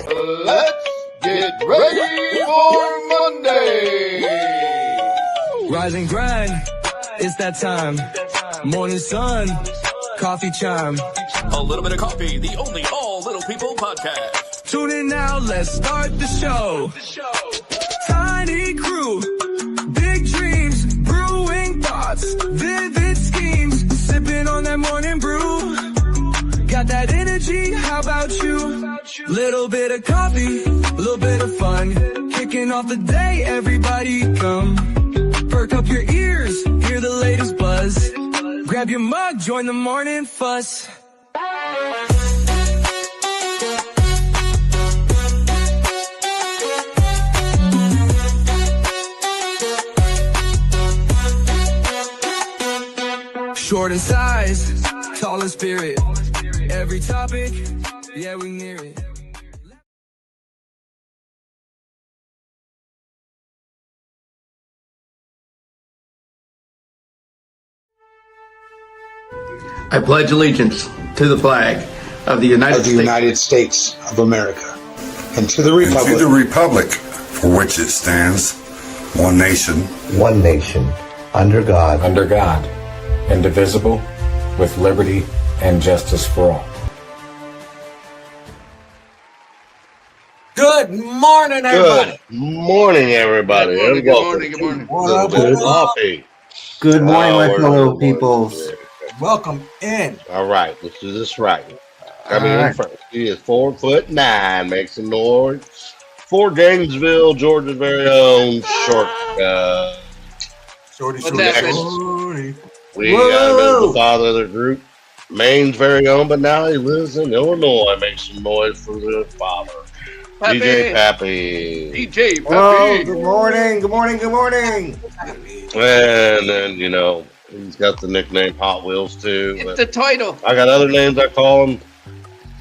Let's get ready for Monday. Rise and grind, it's that time. Morning sun, coffee chime. A little bit of coffee, the only All Little People podcast. Tune in now, let's start the show. Tiny crew, big dreams, brewing thoughts, vivid schemes, sipping on that morning brew. Got that energy, how about you? Little bit of coffee, little bit of fun. Kicking off the day, everybody come. Perk up your ears, hear the latest buzz. Grab your mug, join the morning fuss. Short in size, tall in spirit. Every topic, yeah, we near it. I pledge allegiance to the flag of the United States of America and to the republic for which it stands, one nation, under God, indivisible, with liberty and justice for all. Good morning, everybody. Good morning, everybody. Good morning. Good coffee. Good morning, my fellow peoples. Welcome in. All right, let's do this right. Coming in first, he is 4'9", makes some noise. For Gainesville, Georgia's very own Shortcut. Shorty. We got the father of the group, Maine's very own, but now he lives in Illinois. Makes some noise for the father. Pappy. DJ Pappy. DJ Pappy. Hello, good morning. And then, he's got the nickname Hot Wheels too. It's the title. I got other names I call him,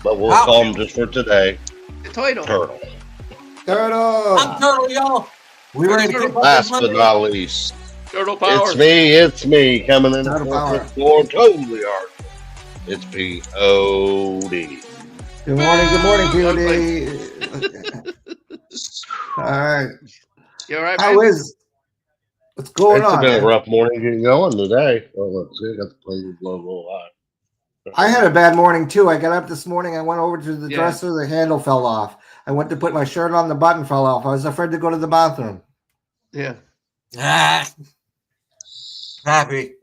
but we'll call him just for today. The title. Turtle. I'm Turtle, y'all. We ready to Last but not least, Turtle Power. it's me coming in Turtle Power. totally art. It's P.O.D. Good morning, POD. All right. You all right, How man? is? What's going on? It's been man? a rough morning getting going today. Well, let's see. I got the plane logo live. I had a bad morning too. I got up this morning. I went over to the Yeah. dresser. The handle fell off. I went to put my shirt on. The button fell off. I was afraid to go to the bathroom. Yeah. Happy.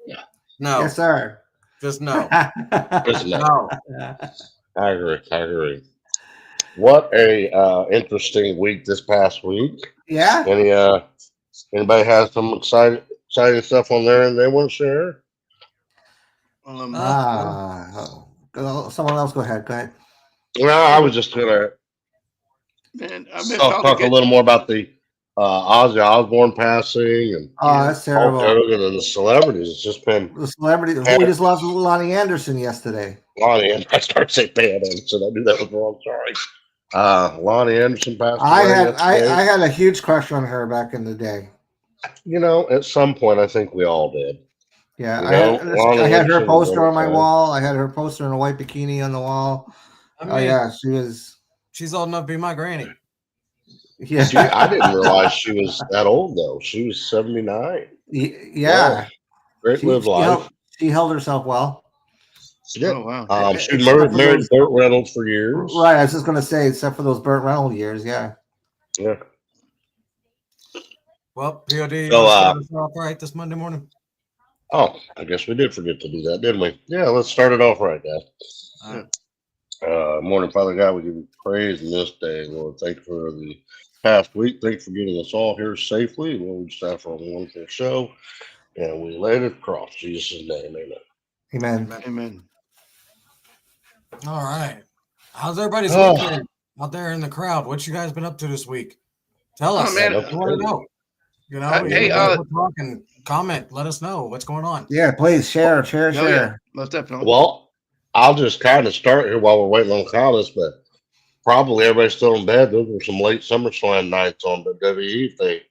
No. Yes, sir. Just no. Just No. I agree. What a interesting week this past week. Yeah. Anybody has some exciting stuff on there and they want to share? Someone else go ahead. Well, I was just gonna Man, I missed talk a little more about the Ozzy Osbourne passing and that's terrible. Hulk Hogan and the celebrities. It's just been The celebrity. We just lost Lonnie Anderson yesterday. Lonnie. And I started saying Pam Anderson. I knew that was wrong. Sorry. Lonnie Anderson passed away. I had a huge crush on her back in the day. At some point, I think we all did. Yeah, Lonnie I had her Anderson poster was on my okay. wall. I had her poster in a white bikini on the wall. She was. She's old enough to be my granny. Yeah, I didn't realize she was that old though. She was 79. Yeah. Great live life. She held herself well. She did. Oh, wow. She married Burt Reynolds for years. Right, I was just gonna say, except for those Burt Reynolds years, yeah. Yeah. Well, POD, So, start us off right this Monday morning. Oh, I guess we did forget to do that, didn't we? Yeah, let's start it off right now. Morning, Father God, we give you praise in this day, Lord. Thank you for the past week. Thank you for getting us all here safely. Lord, we just have for a wonderful show, and we laid it across Jesus' name. Amen. Amen. All right. How's everybody's weekend out there in the crowd? What you guys been up to this week? Tell us. man. I want to know. Hey, talk and comment. Let us know what's going on. Yeah, please share. Yeah, most definitely. Well, I'll just kind of start here while we're waiting on comments, but probably everybody's still in bed. Those were some late SummerSlam nights on WWE if they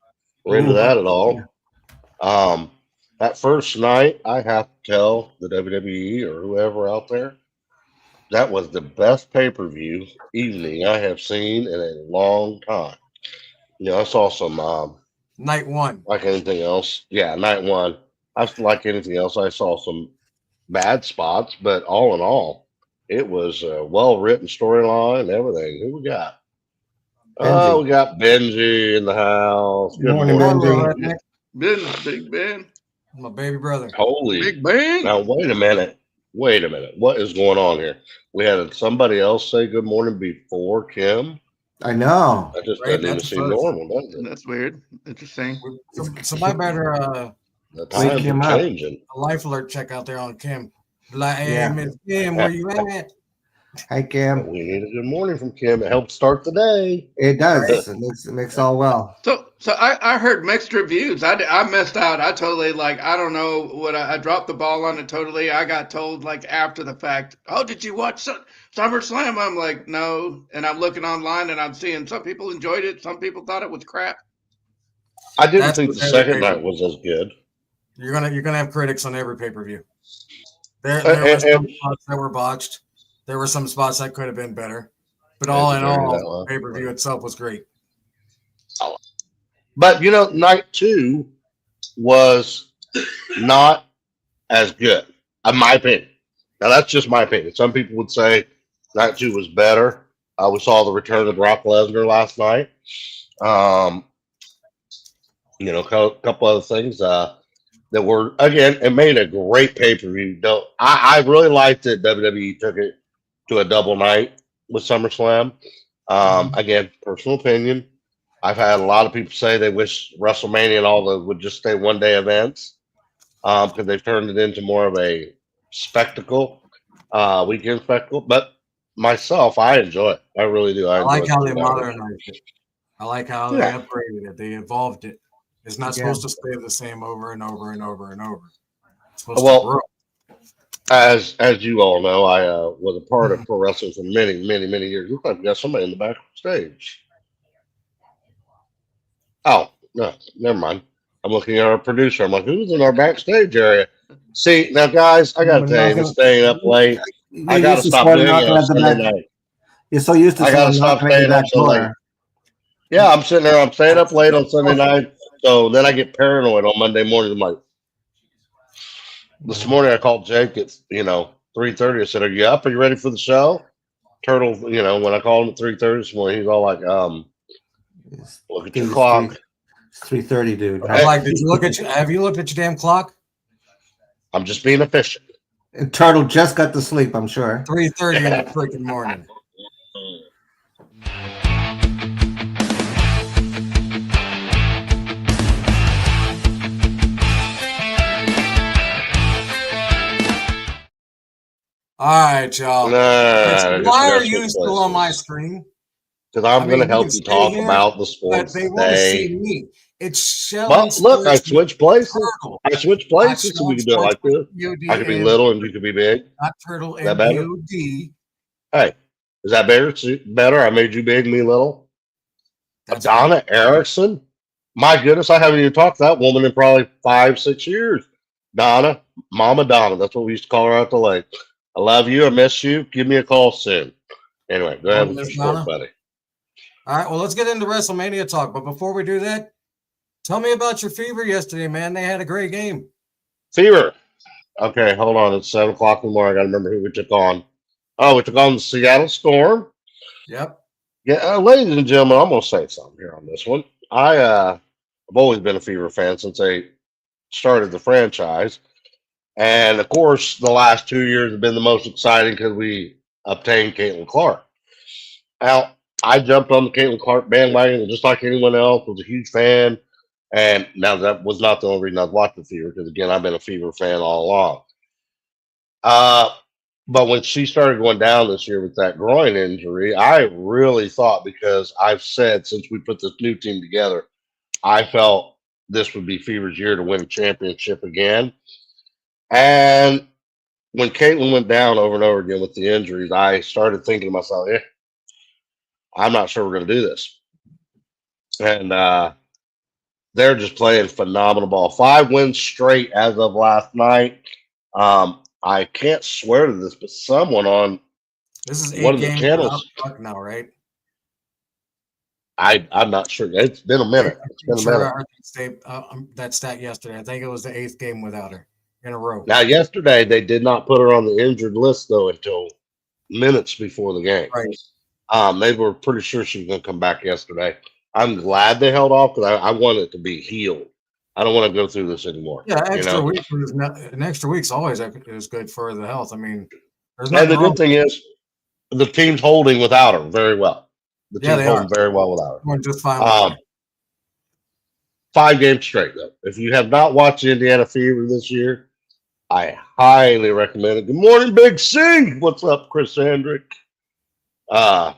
were into that at all. That first night, I have to tell the WWE or whoever out there, That was the best pay-per-view evening I have seen in a long time. I saw some Night one. like anything else. Yeah, night one. Like anything else. I saw some bad spots, but all in all, it was a well-written storyline and everything. Who we got? Oh, Benji. we got Benji in the house. Good Morning, Good morning, morning, Benji. little Benji. redneck. Business, Big Ben. My baby brother. Holy. Big Ben. Now, wait a minute. Wait a minute. What is going on here? We had somebody else say good morning before Kim. I know. That just Right? doesn't even That's the seem first. normal, does it? That's weird. Interesting. Somebody better The Wake times him are up. changing. a life alert check out there on Kim. Like, hey, Yeah. Miss Kim, where you at? Hi, But Kim. we need a good morning from Kim. It helps start the day. It does. It makes all well. So I heard mixed reviews. I missed out. I totally I don't know what I dropped the ball on it totally. I got told like after the fact. Oh, did you watch SummerSlam? I'm like no, and I'm looking online and I'm seeing some people enjoyed it. Some people thought it was crap. I didn't That's think with the every second night pay-per-view. was as good. You're gonna have critics on every pay-per-view. There And, were some and spots that were botched. There were some spots that could have been better. But I all in agree with that all, one. pay-per-view itself was great. But night two was not as good, in my opinion. Now that's just my opinion. Some people would say night two was better. We saw the return of Brock Lesnar last night. Um, couple other things that were again. It made a great pay per view. Though I really liked that WWE took it to a double night with SummerSlam. Again, personal opinion. I've had a lot of people say they wish WrestleMania and all the would just stay 1 day events because they've turned it into more of a spectacle, weekend spectacle. But myself, I enjoy it. I really do. I I like enjoy how the they 2 hours. modernized it. I like how they Yeah. upgraded it. They evolved it. It's not Yeah. supposed to stay the same over and over and over and over. It's supposed to Well, grow. as you all know, I was a part of pro wrestling for many, many, many years. Looks like we got somebody in the backstage. Oh, no, never mind. I'm looking at our producer. I'm like, who's in our backstage area? See, now, guys, I got to tell you, this staying up late, I You're got to used to stop someone doing it knocking on at the Sunday back. night. You're so used to I got to someone stop knocking at your staying up back so late. door. Yeah, I'm sitting there. I'm staying up late on Sunday night. So then I get paranoid on Monday morning. I'm like, this morning I called Jake at 3:30. I said, "Are you up? Are you ready for the show?" Turtle, when I called him at 3:30 this morning, he's all like, look at your clock. It's 3:30, dude. I'm like, did you look at have you looked at your damn clock? I'm just being efficient. And Turtle just got to sleep, I'm sure. 3:30 in the freaking morning. All right, y'all. Why are you still on my screen? Because I'm I going mean, to help you you can talk stay here, about the But sports they want to see today. me. It's Shelly. Well, look, I switched places. Turtle. I switched Not places so we Shelly can do it like Sports this. POD I could be and little and you could be big. not Turtle Is that and better? POD. Hey, is that better? I made you big, me little. That's Donna Erickson? My goodness, I haven't even talked to that woman in probably 5-6 years. Donna, Mama Donna. That's what we used to call her out the lake. I love you. I miss you. Give me a call soon. Anyway, go ahead with your Miss sport, Donna. buddy. All right, well, let's get into WrestleMania talk. But before we do that, tell me about your Fever yesterday, man. They had a great game. Fever. Okay, hold on. It's 7 o'clock in the morning. I got to remember who we took on. Oh, we took on the Seattle Storm. Yep. Yeah, ladies and gentlemen, I'm going to say something here on this one. I've always been a Fever fan since they started the franchise. And of course, the last 2 years have been the most exciting because we obtained Caitlin Clark. Now, I jumped on the Caitlin Clark bandwagon just like anyone else, was a huge fan. And now that was not the only reason I was watching Fever, because again, I've been a Fever fan all along. But when she started going down this year with that groin injury, I really thought, because I've said since we put this new team together, I felt this would be Fever's year to win a championship again. And when Caitlin went down over and over again with the injuries, I started thinking to myself, I'm not sure we're going to do this. And they're just playing phenomenal ball. 5 wins straight as of last night. I can't swear to this, but someone on This is one 8 of the games without channels. Buck now, right? I'm not sure. It's been a minute. It's been I'm a sure minute. I heard that stat yesterday. I think it was the 8th game without her in a row. Now, yesterday they did not put her on the injured list though until minutes before the game. Right. They were pretty sure she was going to come back yesterday. I'm glad they held off because I want it to be healed. I don't want to go through this anymore. Yeah, you know? an extra week's always is good for the health. I mean, there's And nothing the wrong. good thing is the team's holding without her very well. The Yeah, team's they holding are. very well without her. Going just fine with her. 5 games straight though. If you have not watched Indiana Fever this year, I highly recommend it. Good morning, Big C. What's up, Chris Hendrick? I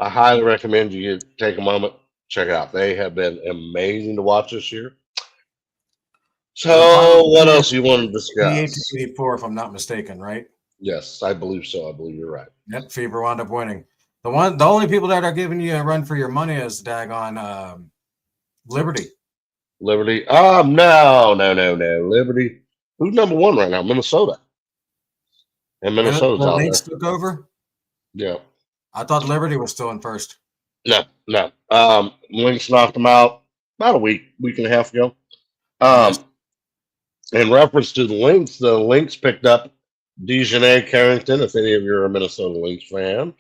highly recommend you take a moment, check it out. They have been amazing to watch this year. So, what else you want to 88 discuss? to 84, if I'm not mistaken, right? Yes, I believe so. I believe you're right. Yep, Fever wound up winning. The only people that are giving you a run for your money is daggone Liberty. Liberty. No. Liberty. Who's number 1 right now? Minnesota. And Minnesota's The out Lynx there. took over. Yeah. I thought Liberty was still in first. No. Lynx knocked them out about a week and a half ago. In reference to the Lynx picked up Dejanay Carrington, if any of you are a Minnesota Lynx fan.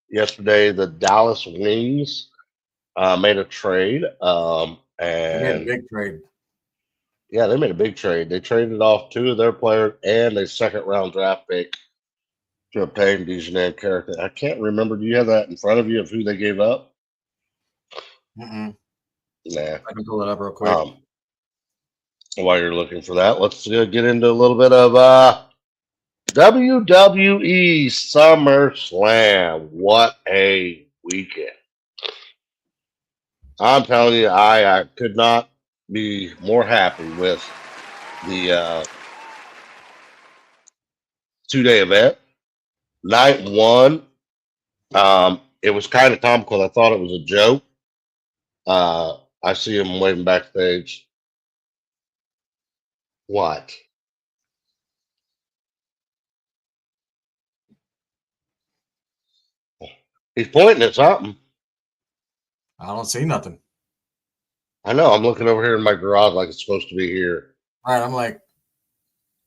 Yesterday, the Dallas Wings made a trade. They made a And big trade. yeah, they made a big trade. They traded off 2 of their players and a second-round draft pick to obtain Dejanay Carrington. I can't remember. Do you have that in front of you of who they gave up? Mm-mm. Nah. I can pull it up real quick. While you're looking for that, let's get into a little bit of WWE SummerSlam. What a weekend. I'm telling you, I could not be more happy with the 2-day event. Night 1, it was kind of comical. I thought it was a joke. I see him waving backstage. What? He's pointing at something. I don't see nothing. I know. I'm looking over here in my garage like it's supposed to be here. All right, I'm like,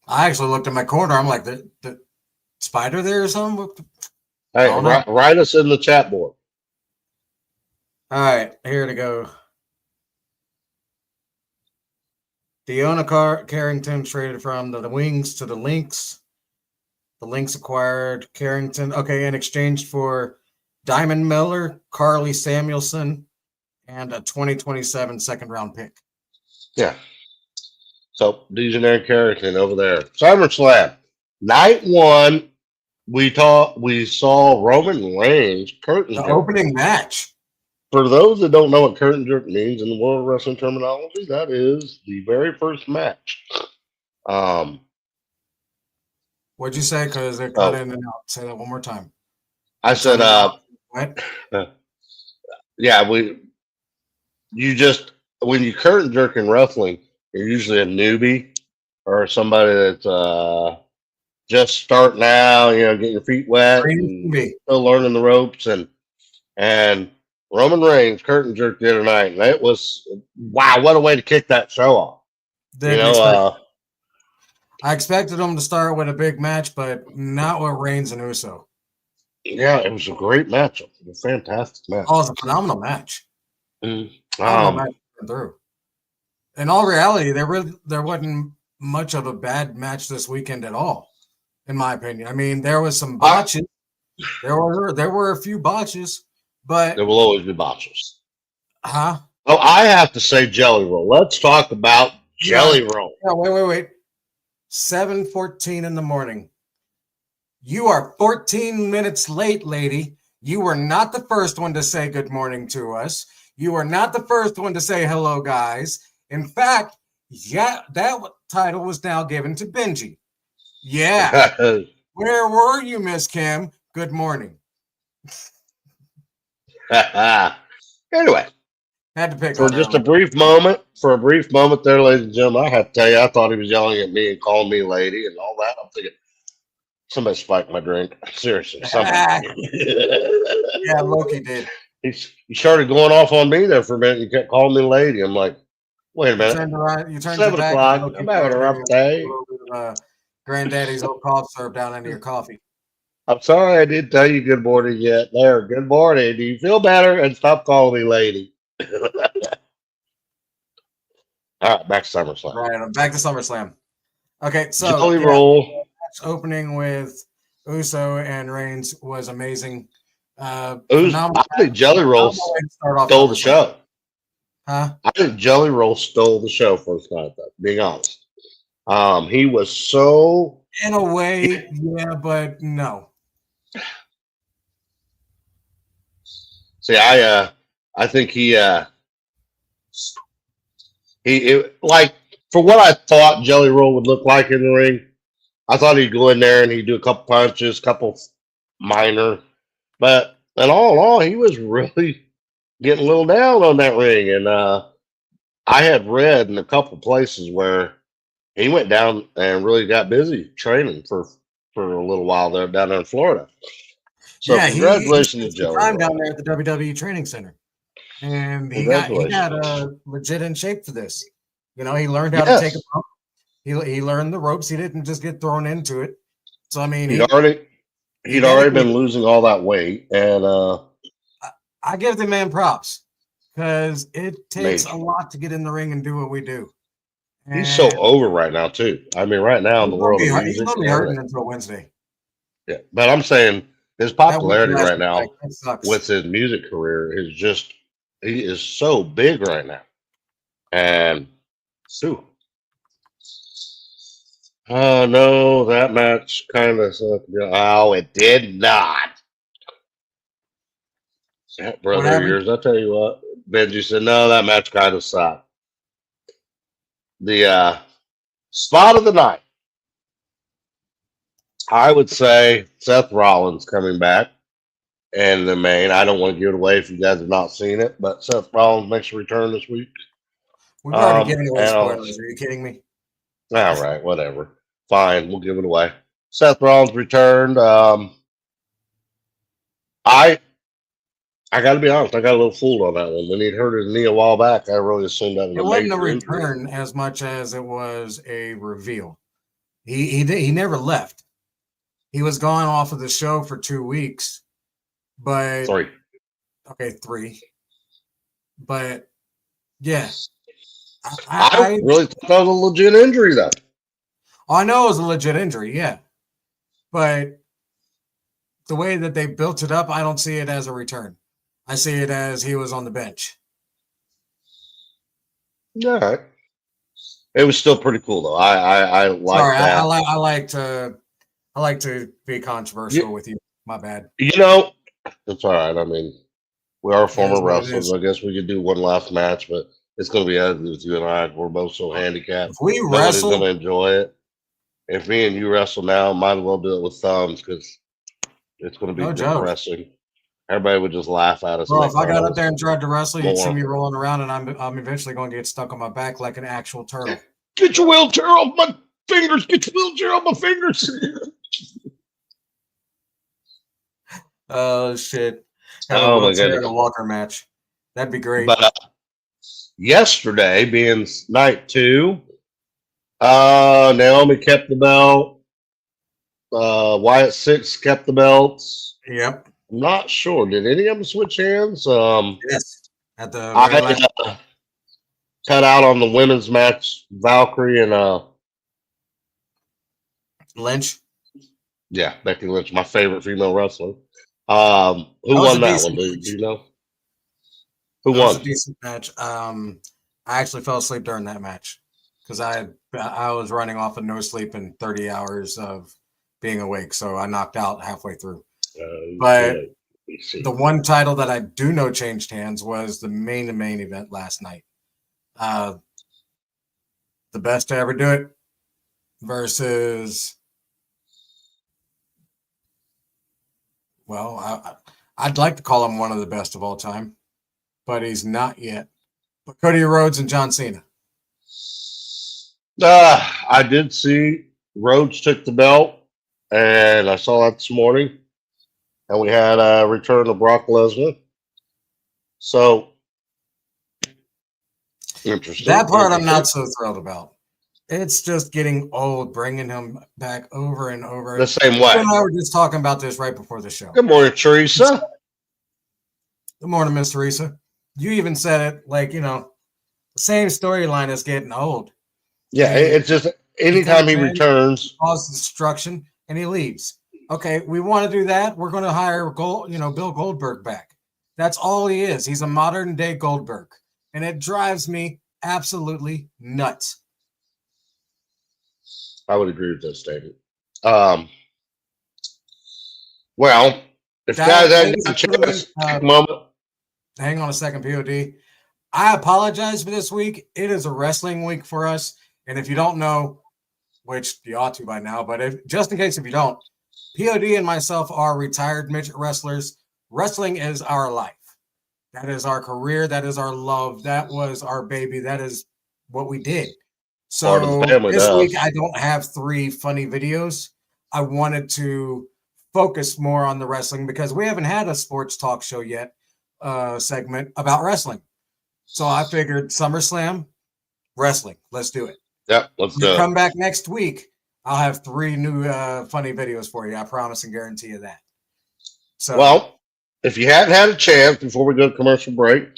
I actually looked at my corner. I'm like, the spider there or something? Hey, write us in the chat board. All right, here to go. Deonna Carrington traded from the Wings to the Lynx. The Lynx acquired Carrington, in exchange for Diamond Miller, Carly Samuelson, and a 2027 second-round pick. Yeah. So, Dejanay Carrington over there. SummerSlam. Night 1, we saw Roman Reigns curtain jerk. Opening match. For those that don't know what curtain jerk means in the World Wrestling terminology, that is the very first match. What'd you say? Because it cut in and out. Say that one more time. I said, what? Yeah, when you curtain jerk in wrestling, you're usually a newbie or somebody that's just starting out, getting your feet wet, and still learning the ropes, and Roman Reigns curtain jerked the other night, and it was wow, what a way to kick that show off. I expected them to start with a big match, but not with Reigns and Uso. Yeah, it was a great match. It was a fantastic match. Oh, it was a phenomenal match. Phenomenal match through. In all reality, there wasn't much of a bad match this weekend at all, in my opinion. I mean, there was some botches. There were a few botches, but there will always be botches. Huh? Oh, I have to say Jelly Roll. Let's talk about Jelly Roll. Yeah, wait. 7:14 in the morning. You are 14 minutes late, lady. You were not the first one to say good morning to us. You were not the first one to say hello, guys. In fact, that title was now given to Benji. Yeah. Where were you, Miss Kim? Good morning. Anyway. Had to pick for just a brief moment. For a brief moment there, ladies and gentlemen, I have to tell you, I thought he was yelling at me and calling me lady and all that. I'm thinking, Somebody spiked my drink. Seriously, Ah, somebody. yeah, Loki did. He started going off on me there for a minute. He kept calling me lady. I'm like, wait a You minute. turned around, you turned your 7 back, and o'clock. Loki I'm having a poured rough a day. little bit of Granddaddy's old cough syrup down into your coffee. I'm sorry I didn't tell you good morning yet. There, good morning. Do you feel better? And stop calling me lady. All right, back to SummerSlam. Right, I'm back to SummerSlam. Okay, so Jelly yeah, roll. opening with Uso and Reigns was amazing. I think Jelly Roll phenomenal way to start off stole the SummerSlam. show. Huh? I think Jelly Roll stole the show first night, though, being honest. He was so. In a way, yeah, but no. See, I think like for what I thought Jelly Roll would look like in the ring. I thought he'd go in there and he'd do a couple punches, couple minor, but in all, he was really getting a little down on that ring. And I had read in a couple places where he went down and really got busy training for a little while there down there in Florida. So Yeah, he congratulations to spent some Jelly time Roll. down there at the WWE Training Center, and he got Congratulations. legit in shape for this. You know, he learned how to take a bump. He learned the ropes. He didn't just get thrown into it. So I mean, He'd already been losing all that weight, and I give the man props because it takes amazing. a lot to get in the ring and do what we do. He's so over right now too. I mean, right now in the world of music, He's gonna be hurting until Wednesday. yeah. But I'm saying his popularity right now sucks. with his music career is just he is so big right now, and Sue. Oh no, that match kind of sucked. Oh, it did not. That brother of yours, I'll tell you what. Benji said, no, that match kind of sucked. The spot of the night, I would say Seth Rollins coming back in the main. I don't want to give it away if you guys have not seen it, but Seth Rollins makes a return this week. We've already given away spoilers. Are you kidding me? All right, whatever. Fine, we'll give it away. Seth Rollins returned. I got to be honest, I got a little fooled on that one. When he'd hurt his knee a while back, I really assumed that was it a wasn't a major return injury. as much as it was a reveal. He never left. He was gone off of the show for 2 weeks, but 3. Okay, 3. But yeah, I really thought that was a legit injury, though. I know it was a legit injury, yeah, but the way that they built it up, I don't see it as a return. I see it as he was on the bench. All right. It was still pretty cool, though. I like that. I like to be controversial with you. My bad. You know, it's all right. I mean, we are former what it wrestlers. is. I guess we could do one last match, but it's going to be ugly with you and I. We're both so handicapped. If we Nobody's wrestle, going to enjoy it. If me and you wrestle now, might as well do it with thumbs because it's going to be No joke. depressing. Everybody would just laugh at us. Bro, and if I make got fun up of there us and tried to wrestle, you'd see more. me rolling around, and I'm eventually going to get stuck on my back like an actual turtle. Get your wheelchair off my fingers. Get your wheelchair off my fingers. Oh shit! Have Oh, a my wheelchair and a goodness. walker match. That'd be great. But yesterday, being night 2, Naomi kept the belt. Wyatt 6 kept the belts. Yep. I'm not sure. Did any of them switch hands? Yes. At the I cut out on the women's match, Valkyrie and Lynch. yeah, Becky Lynch, my favorite female wrestler. Who won that one? Do you know? Who That was a won? decent match. I actually fell asleep during that match because I was running off of no sleep and 30 hours of being awake, so I knocked out halfway through. But the one title that I do know changed hands was the main event last night. The best to ever do it versus, well, I'd like to call him one of the best of all time, but he's not yet. But Cody Rhodes and John Cena. I did see Rhodes took the belt. and I saw that this morning. And we had a return of Brock Lesnar. So interesting. That part I'm not so thrilled about. It's just getting old, bringing him back over and over. The same You way. and I were just talking about this right before the show. Good morning, Teresa. Good morning, Miss Teresa. You even said it like, the same storyline is getting old. Yeah, it's just anytime he returns, causes destruction, and he leaves. Okay, we want to do that. We're going to hire Bill Goldberg back. That's all he is. He's a modern day Goldberg, and it drives me absolutely nuts. I would agree with that statement. Well, if guys had a chance, take a moment. Hang on a second, POD. I apologize for this week. It is a wrestling week for us. And if you don't know, which you ought to by now, but just in case if you don't, POD and myself are retired midget wrestlers. Wrestling is our life. That is our career. That is our love. That was our baby. That is what we did. So this week, I don't have 3 funny videos. I wanted to focus more on the wrestling because we haven't had a sports talk show yet segment about wrestling. So I figured SummerSlam, wrestling. Let's do it. Yep, let's do it. Come back next week. I'll have 3 new funny videos for you. I promise and guarantee you that. So, well, if you hadn't had a chance before we go to commercial break,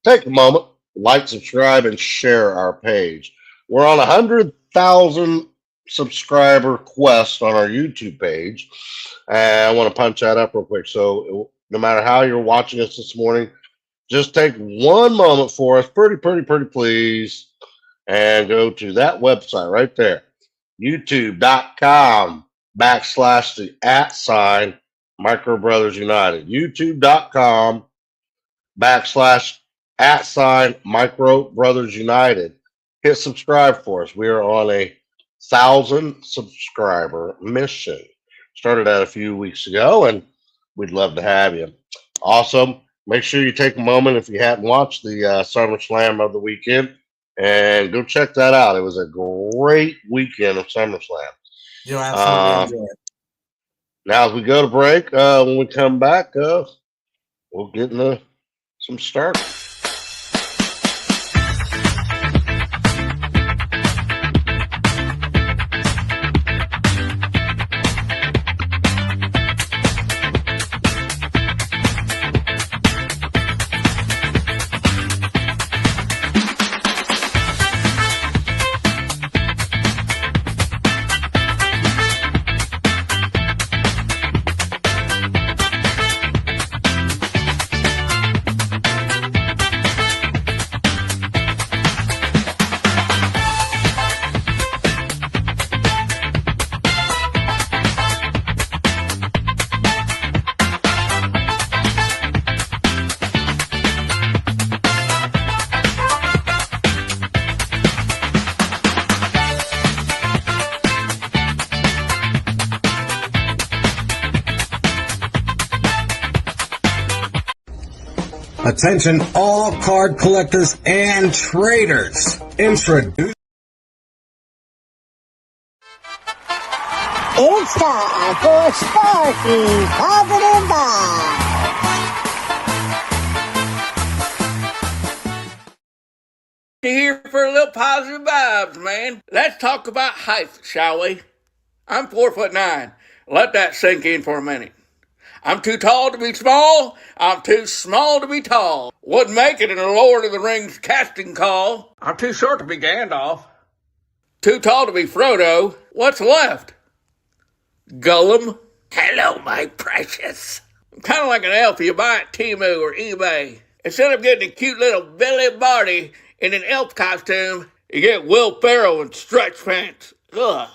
take a moment, like, subscribe, and share our page. We're on 100,000 subscriber quest on our YouTube page. And I want to punch that up real quick. So no matter how you're watching us this morning, just take one moment for us, pretty please, and go to that website right there, youtube.com/the @ Brothers United, youtube.com / Brothers United. Hit subscribe for us. We are on a 1,000 subscriber mission. Started that a few weeks ago, and we'd love to have you. Also, make sure you take a moment if you hadn't watched the SummerSlam of the weekend, and go check that out. It was a great weekend of SummerSlam. You'll absolutely enjoy it. Now, as we go to break, when we come back, we'll get into some start. Attention all card collectors and traders. Introduce. It's time for Sparky Positive Vibes. Here for a little positive vibes, man. Let's talk about height, shall we? I'm 4'9". Let that sink in for a minute. I'm too tall to be small. I'm too small to be tall. Wouldn't make it in a Lord of the Rings casting call. I'm too short to be Gandalf. Too tall to be Frodo. What's left? Gollum. Hello, my precious. I'm kind of like an elf you buy at Temu or eBay. Instead of getting a cute little Billy Barty in an elf costume, you get Will Ferrell in stretch pants. Ugh.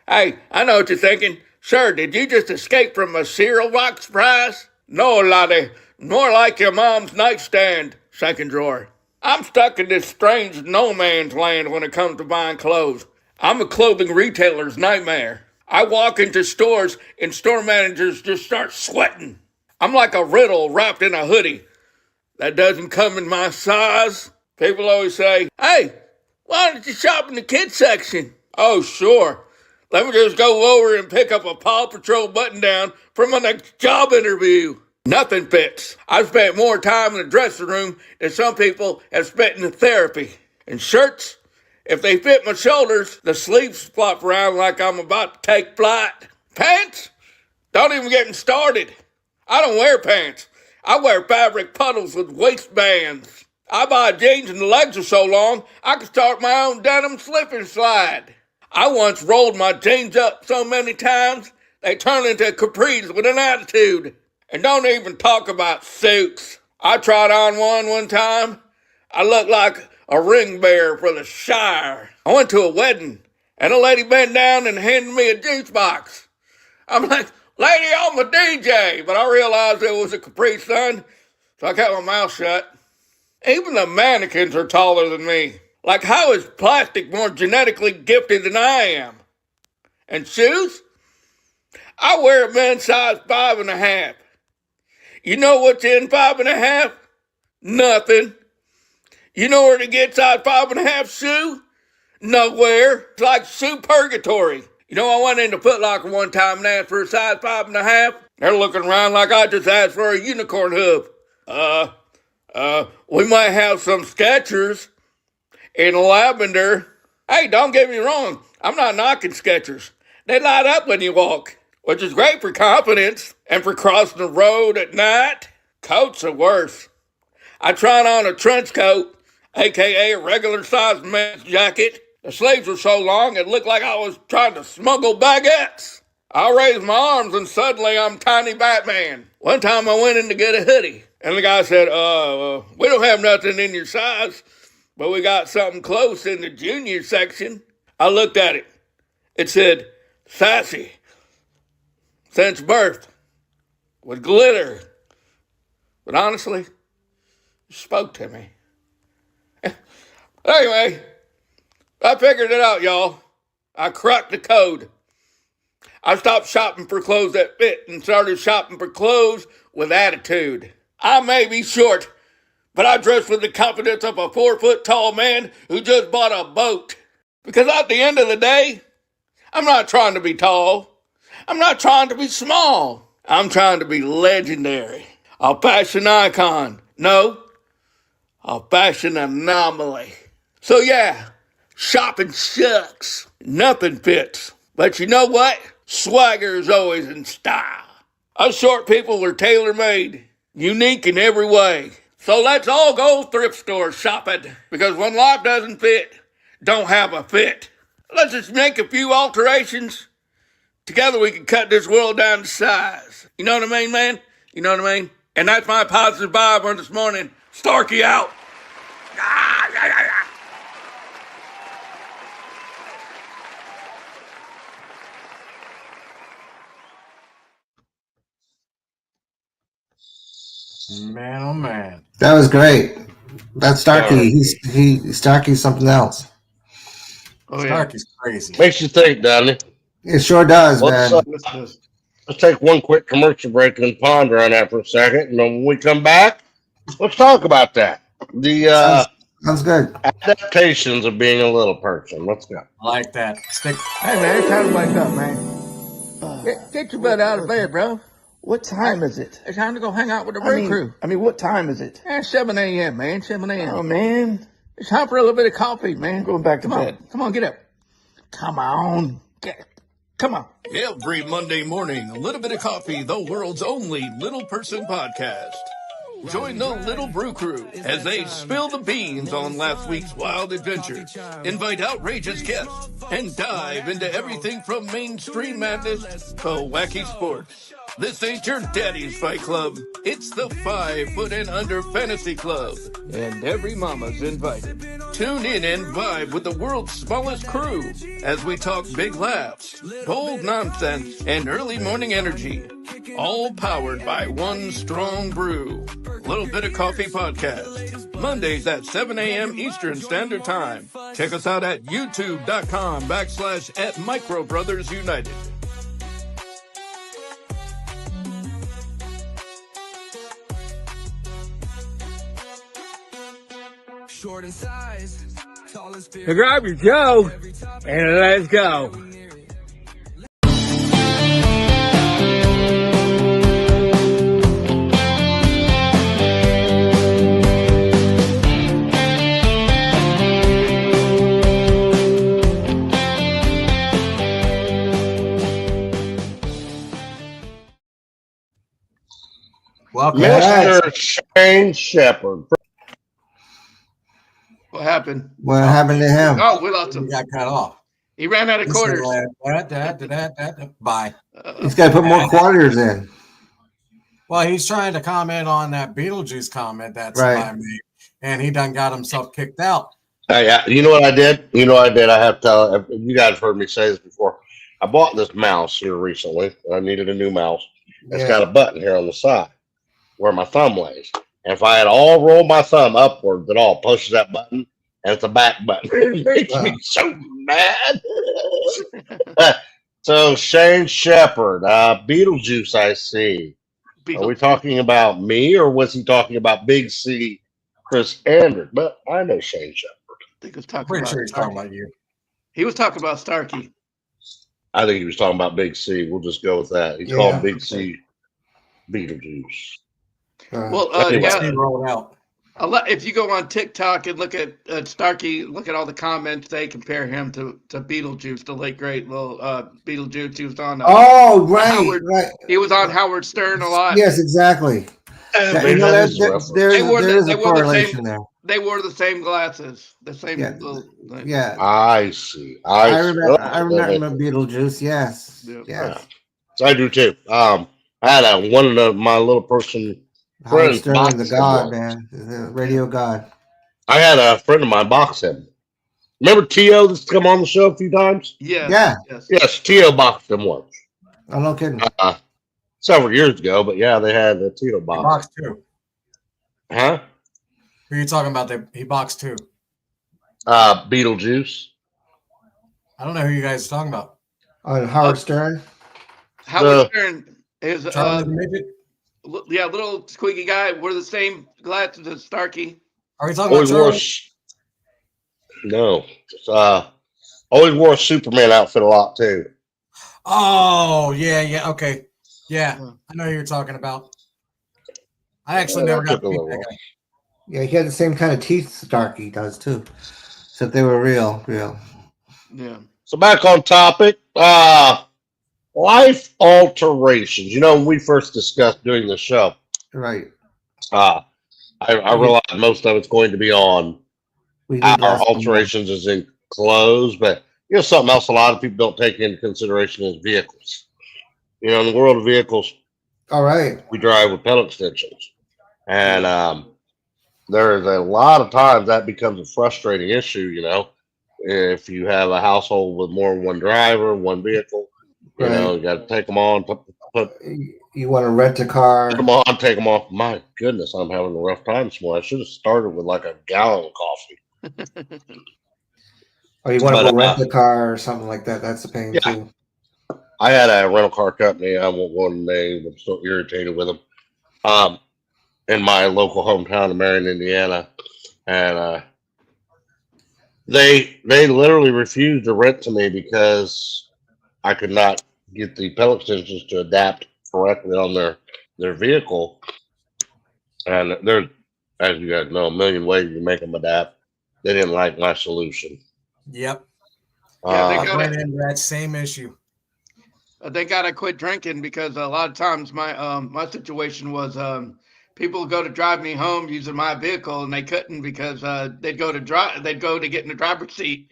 Hey, I know what you're thinking. Sir, did you just escape from a cereal box prize? No, laddie. More like your mom's nightstand, second drawer. I'm stuck in this strange no man's land when it comes to buying clothes. I'm a clothing retailer's nightmare. I walk into stores and store managers just start sweating. I'm like a riddle wrapped in a hoodie that doesn't come in my size. People always say, hey, why don't you shop in the kids section? Oh, sure. Let me just go over and pick up a Paw Patrol button down for my next job interview. Nothing fits. I've spent more time in the dressing room than some people have spent in therapy. And shirts, if they fit my shoulders, the sleeves flop around like I'm about to take flight. Pants? Don't even get me started. I don't wear pants. I wear fabric puddles with waistbands. I buy jeans and the legs are so long, I can start my own denim slip and slide. I once rolled my jeans up so many times, they turned into capris with an attitude. And don't even talk about suits. I tried on one time. I looked like a ring bearer for the Shire. I went to a wedding, and a lady bent down and handed me a juice box. I'm like, lady, I'm a DJ, but I realized it was a Capri Sun, so I kept my mouth shut. Even the mannequins are taller than me. Like, how is plastic more genetically gifted than I am? And shoes? I wear a men's size 5.5. You know what's in 5.5? Nothing. You know where to get size 5.5 shoe? Nowhere. It's like shoe purgatory. You know, I went into Foot Locker one time and asked for a size 5.5. They're looking around like I just asked for a unicorn hoof. We might have some Skechers in lavender. Hey, don't get me wrong. I'm not knocking Skechers. They light up when you walk, which is great for confidence and for crossing the road at night. Coats are worse. I tried on a trench coat, aka a regular sized men's jacket. The sleeves were so long it looked like I was trying to smuggle baguettes. I raised my arms and suddenly I'm Tiny Batman. One time I went in to get a hoodie and the guy said, we don't have nothing in your size, but we got something close in the junior section. I looked at it. It said, sassy, since birth, with glitter. But honestly, it spoke to me. Anyway, I figured it out, y'all. I cracked the code. I stopped shopping for clothes that fit and started shopping for clothes with attitude. I may be short, but I dress with the confidence of a 4-foot-tall man who just bought a boat. Because at the end of the day, I'm not trying to be tall. I'm not trying to be small. I'm trying to be legendary. A fashion icon. No, a fashion anomaly. So yeah, shopping sucks. Nothing fits. But you know what? Swagger is always in style. Us short people are tailor-made, unique in every way. So let's all go thrift store shopping. Because when life doesn't fit, don't have a fit. Let's just make a few alterations. Together we can cut this world down to size. You know what I mean, man? You know what I mean? And that's my positive vibe on this morning. Starkey out. Man, oh man. That was great. That's Starkey. Starkey's something else. Oh, yeah. Starkey's crazy. Makes you think, doesn't it? It sure does, Let's, man. let's take one quick commercial break and ponder on that for a second. And then when we come back, let's talk about that. The Sounds good. adaptations of being a little person. Let's go. I like that. Stick. Hey man, it's time to wake up, man. Get your butt out of bed, bro. What time is it? It's time to go hang out with the brew crew. I mean, what time is it? 7 a.m., man. 7 a.m. Oh, man. It's time for a little bit of coffee, man. I'm going back to bed. Come on, get up. Come on. Get up. Come on. Every Monday morning, a little bit of coffee, the world's only little person podcast. Join the Little Brew Crew as they spill the beans on last week's wild adventure, invite outrageous guests, and dive into everything from mainstream madness to wacky sports. This ain't your daddy's fight club. It's the 5 Foot and Under Fantasy Club, and every mama's invited. Tune in and vibe with the world's smallest crew as we talk big laughs, bold nonsense, and early morning energy. All powered by one strong brew. Little Bit of Coffee Podcast. Mondays at 7 a.m. Eastern Standard Time. Check us out at youtube.com/@MicroBrothersUnited. Short in size, tall as So grab your Joe and let's go. Welcome. Mr. Shane Shepherd. What happened? What happened to him? Oh, we lost He him. got cut off. He ran out of quarters. Bye. He's got to put more quarters in. Well, he's trying to comment on that Beetlejuice comment that Right. somebody made, and he done got himself kicked out. Hey, you know what I did? I have to. You guys heard me say this before. I bought this mouse here recently. I needed a new mouse. It's got a button here on the side where my thumb lays. And if I had all rolled my thumb upwards at all, pushes that button, and it's a back button. It makes me so mad. So Shane Shepherd, Beetlejuice, I see. Are we talking about me, or was he talking about Big C, Chris Andrew? But I know Shane Shepherd. I think he was talking Pretty about sure he's Starkey. talking about you. He was talking about Starkey. I think he was talking about Big C. We'll just go with that. He's called Big C Beetlejuice. Well, Anyway. He rolled out. If you go on TikTok and look at Starkey, look at all the comments, they compare him to Beetlejuice, the late great little Beetlejuice. He was on. Right. He was on Howard Stern a lot. Yes, exactly. There is a correlation there. They wore the same glasses, the same. Yeah. Yeah. I see. I remember Beetlejuice. Yes. Yeah. Yes. So I do too. I had one of my little person Howard friends. Stern, box the him god, once. man, the radio god. I had a friend of mine box him. Remember Tio that's come on the show a few times? Yeah. Yeah. Yes, Tio boxed him once. I'm no kidding. Several years ago, but yeah, they had the Tio He box. boxed too. Huh? Who are you talking about? He boxed too. Beetlejuice. I don't know who you guys are talking about. On Howard Stern. Howard Stern is Charlie the Midget? yeah, little squeaky guy. Wore the same glasses as Starkey. Are we talking about Charlie? No. Always wore a Superman outfit a lot too. Oh, yeah, okay. Yeah, I know who you're talking about. I actually never got to meet that guy. Yeah, he had the same kind of teeth Starkey does too, except they were real. Yeah. So back on topic, life alterations. You know, when we first discussed doing the show, Right. I realized most of it's going to be on our alterations is in clothes, but you know, something else a lot of people don't take into consideration is vehicles. You know, in the world of vehicles, All right. we drive with pedal extensions, and there is a lot of times that becomes a frustrating issue. You know, if you have a household with more than one driver, one vehicle, you know, you got to take them on, You want to rent a car? Put them on, take them off. My goodness, I'm having a rough time this morning. I should have started with like a gallon of coffee. Or you want to go rent a car or something like that? That's a pain too. I had a rental car company. I won't go into names. I'm so irritated with them. In my local hometown of Marion, Indiana, and they literally refused to rent to me because I could not get the pedal extensions to adapt correctly on their vehicle. And there's, as you guys know, a million ways you make them adapt. They didn't like my solution. Yep. Yeah, they ran into that same issue. They got to quit drinking because a lot of times my situation was people would go to drive me home using my vehicle and they couldn't because they'd go to get in the driver's seat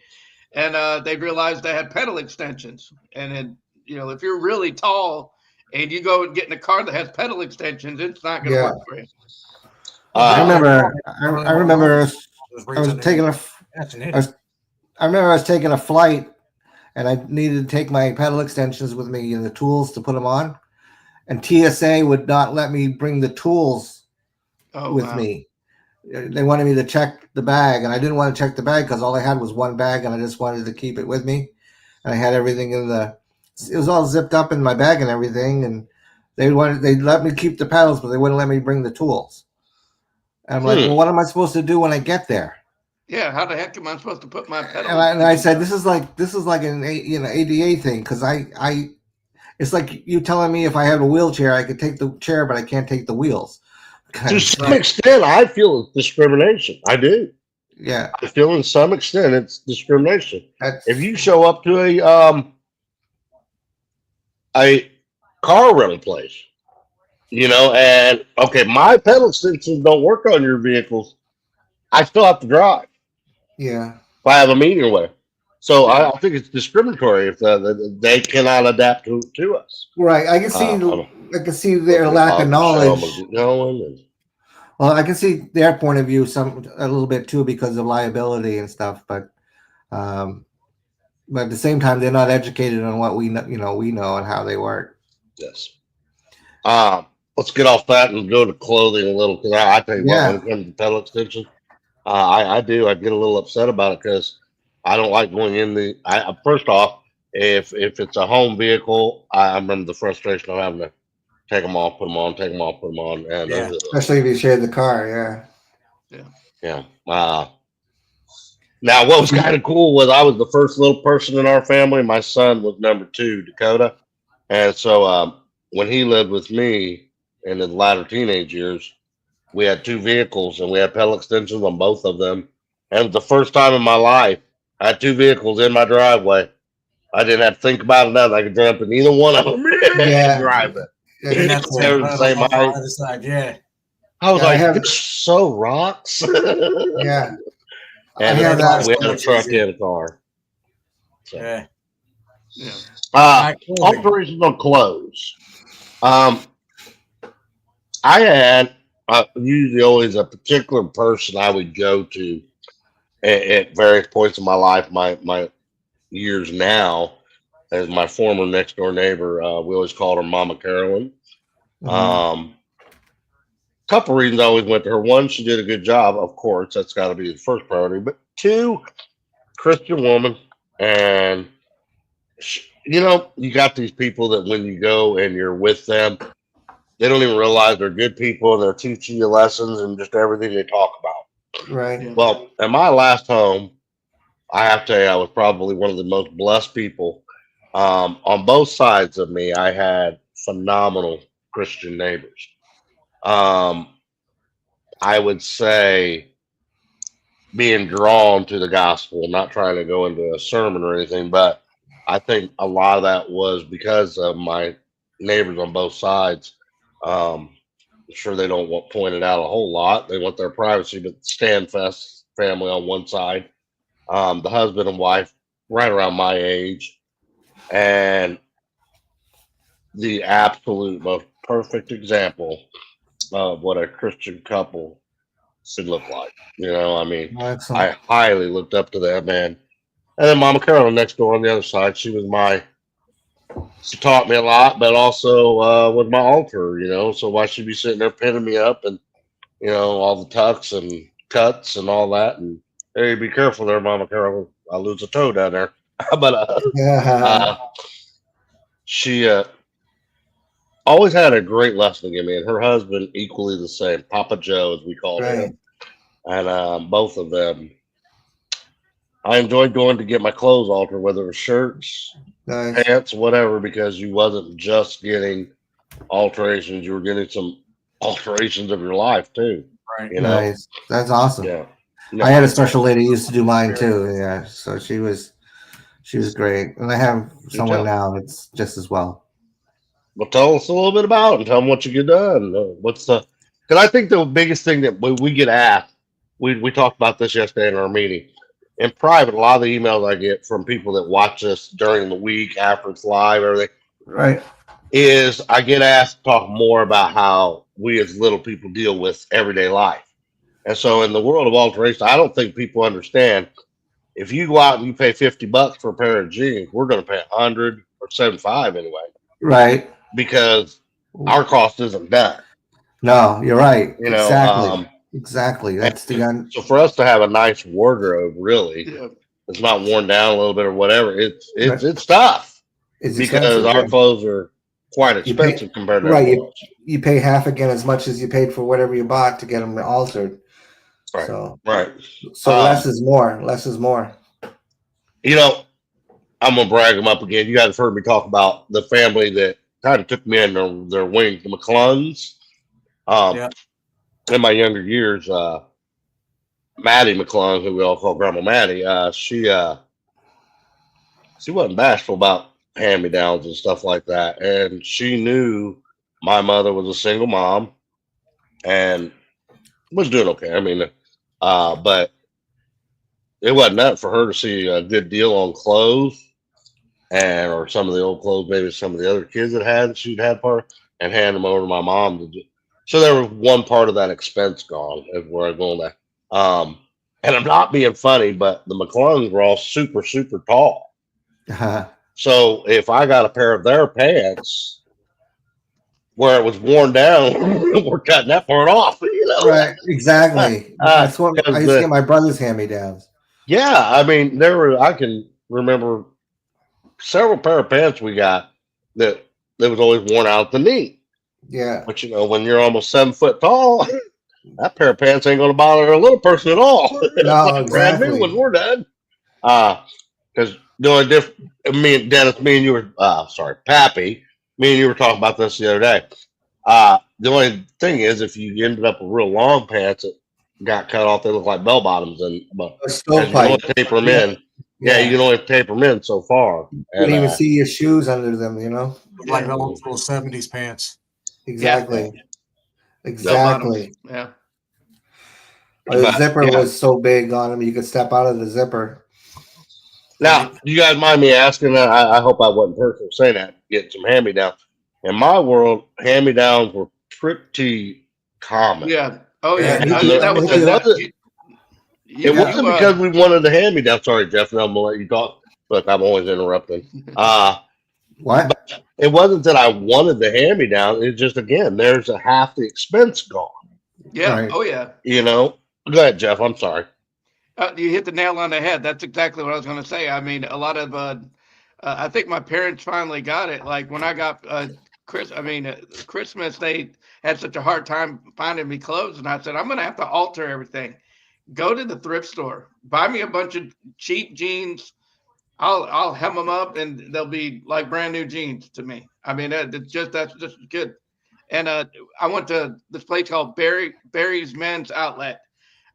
and they'd realize they had pedal extensions. And you know, if you're really tall and you go and get in a car that has pedal extensions, it's not going to work for you. I remember I was taking a flight and I needed to take my pedal extensions with me and the tools to put them on. And TSA would not let me bring the tools with me. They wanted me to check the bag, and I didn't want to check the bag because all I had was one bag, and I just wanted to keep it with me. And I had everything it was all zipped up in my bag and everything. And they'd let me keep the pedals, but they wouldn't let me bring the tools. And I'm like, well, what am I supposed to do when I get there? Yeah, how the heck am I supposed to put my pedal? And I said, this is like an ADA thing because it's like you telling me if I have a wheelchair, I could take the chair, but I can't take the wheels. To some extent, I feel discrimination. I do. Yeah, I feel in some extent it's discrimination. If you show up to a car rental place And okay, my pedal extensions don't work on your vehicles. I still have to drive Yeah. if I have a meeting away. So Yeah. I think it's discriminatory if they cannot adapt to us. Right. I I'm can see their looking at lack of Bob Michelle, I'm knowledge. gonna get going. Well, I can see their point of view a little bit too because of liability and stuff, um, but at the same time, they're not educated on what we know, we know and how they work. Yes. Let's get off that and go to clothing a little because I tell you what, when Yeah. it comes to pedal extensions, I do. I get a little upset about it because I don't like going in the. First off, if it's a home vehicle, I remember the frustration of having to take them off, put them on, take them off, put them on, and Yeah. Especially if you share the car. yeah. Now, what was kind of cool was I was the first little person in our family. My son was number two, Dakota, and so when he lived with me in the latter teenage years, we had two vehicles and we had pedal extensions on both of them. And it was the first time in my life I had two vehicles in my driveway. I didn't have to think about it nothing. I could jump in either one of them and drive it. And that's They were the same on the height. other side. Yeah. I was Yeah, I like, have- this so rocks. Yeah. And I have that. we had a truck and a car. So. Yeah. Alterations on clothes. I had usually always a particular person I would go to at various points in my life. My years now, as my former next door neighbor, we always called her Mama Carolyn. Couple reasons I always went to her. One, she did a good job. Of course, that's got to be the first priority. But two, Christian woman, and you got these people that when you go and you're with them, they don't even realize they're good people and they're teaching you lessons and just everything they talk about. Right. Well, in my last home, I have to tell you, I was probably one of the most blessed people. On both sides of me, I had phenomenal Christian neighbors. I would say being drawn to the gospel, not trying to go into a sermon or anything, but I think a lot of that was because of my neighbors on both sides. I'm sure they don't want pointed out a whole lot. They want their privacy, but Stanfest family on one side, the husband and wife right around my age, and the absolute most perfect example of what a Christian couple should look like. Excellent. I highly looked up to that man. And then Mama Carolyn next door on the other side, she taught me a lot, but also was my altar, so why she'd be sitting there pinning me up and, all the tucks and cuts and all that. And hey, be careful there, Mama Carolyn. I'll lose a toe down there. But she always had a great lesson to give me, and her husband equally the same, Papa Joe, as we called him. And both of them, I enjoyed going to get my clothes altered, whether it was shirts, pants, whatever, because you wasn't just getting alterations, you were getting some alterations of your life too. Right. Nice. That's awesome. Yeah. I had a special lady who used to do mine too. Yeah. So she was great. And I have someone now that's just as well. Well, tell us a little bit about it and tell them what you get done. Because I think the biggest thing that we get asked, we talked about this yesterday in our meeting. In private, a lot of the emails I get from people that watch us during the week after it's live, everything, right, is I get asked to talk more about how we as little people deal with everyday life. And so in the world of alterations, I don't think people understand. If you go out and you pay $50 for a pair of jeans, we're going to pay $100 or $75 anyway. Right. Because our cost isn't done. No, you're right. Exactly. That's the gun. So for us to have a nice wardrobe, really, it's not worn down a little bit or whatever. It's tough. It's because our clothes are quite expensive compared to right. You pay half again as much as you paid for whatever you bought to get them altered. Right. So less is more. Less is more. I'm gonna brag them up again. You guys have heard me talk about the family that kind of took me in their wing, the McCluns. In my younger years, Maddie McClung, who we all call Grandma Maddie, she wasn't bashful about hand-me-downs and stuff like that, and she knew my mother was a single mom and was doing okay. I mean, but it wasn't that for her to see a good deal on clothes and or some of the old clothes, maybe some of the other kids that had she'd had part and hand them over to my mom to do. So there was one part of that expense gone is where I'm going to. And I'm not being funny, but the McClungs were all super, super tall. So if I got a pair of their pants where it was worn down, we're cutting that part off. You know? Right, exactly. That's what I used to get my brother's hand-me-downs. Yeah, I mean, I can remember several pair of pants we got that was always worn out at the knee. Yeah. But when you're almost 7 foot tall, that pair of pants ain't gonna bother a little person at all. It's No, like brand new exactly. when we're done. Because the only difference, me and Dennis, Pappy, me and you were talking about this the other day. The only thing is, if you ended up with real long pants that got cut off, they look like bell bottoms, and you can only taper them in. Yeah, you can only taper them in so far. You couldn't even see your shoes under them, you know? Like the old school 70s pants. Exactly. Yeah. Exactly. Yeah. The zipper was so big on them, you could step out of the zipper. Now, you guys mind me asking that? I hope I wasn't personal saying that. Get some hand-me-downs. In my world, hand-me-downs were pretty common. Yeah. Oh yeah. It wasn't because we wanted the hand-me-down. Sorry, Jeff. And I'm gonna let you talk. Look, I'm always interrupting. What? But it wasn't that I wanted the hand-me-down. It's just again, there's a half the expense gone. Yeah. Right. Oh yeah. Go ahead, Jeff. I'm sorry. You hit the nail on the head. That's exactly what I was going to say. I mean, a lot of, I think my parents finally got it. Like when I got Christmas, they had such a hard time finding me clothes, and I said, I'm going to have to alter everything. Go to the thrift store, buy me a bunch of cheap jeans. I'll hem them up, and they'll be like brand new jeans to me. I mean, that's just good. And I went to this place called Barry's Men's Outlet.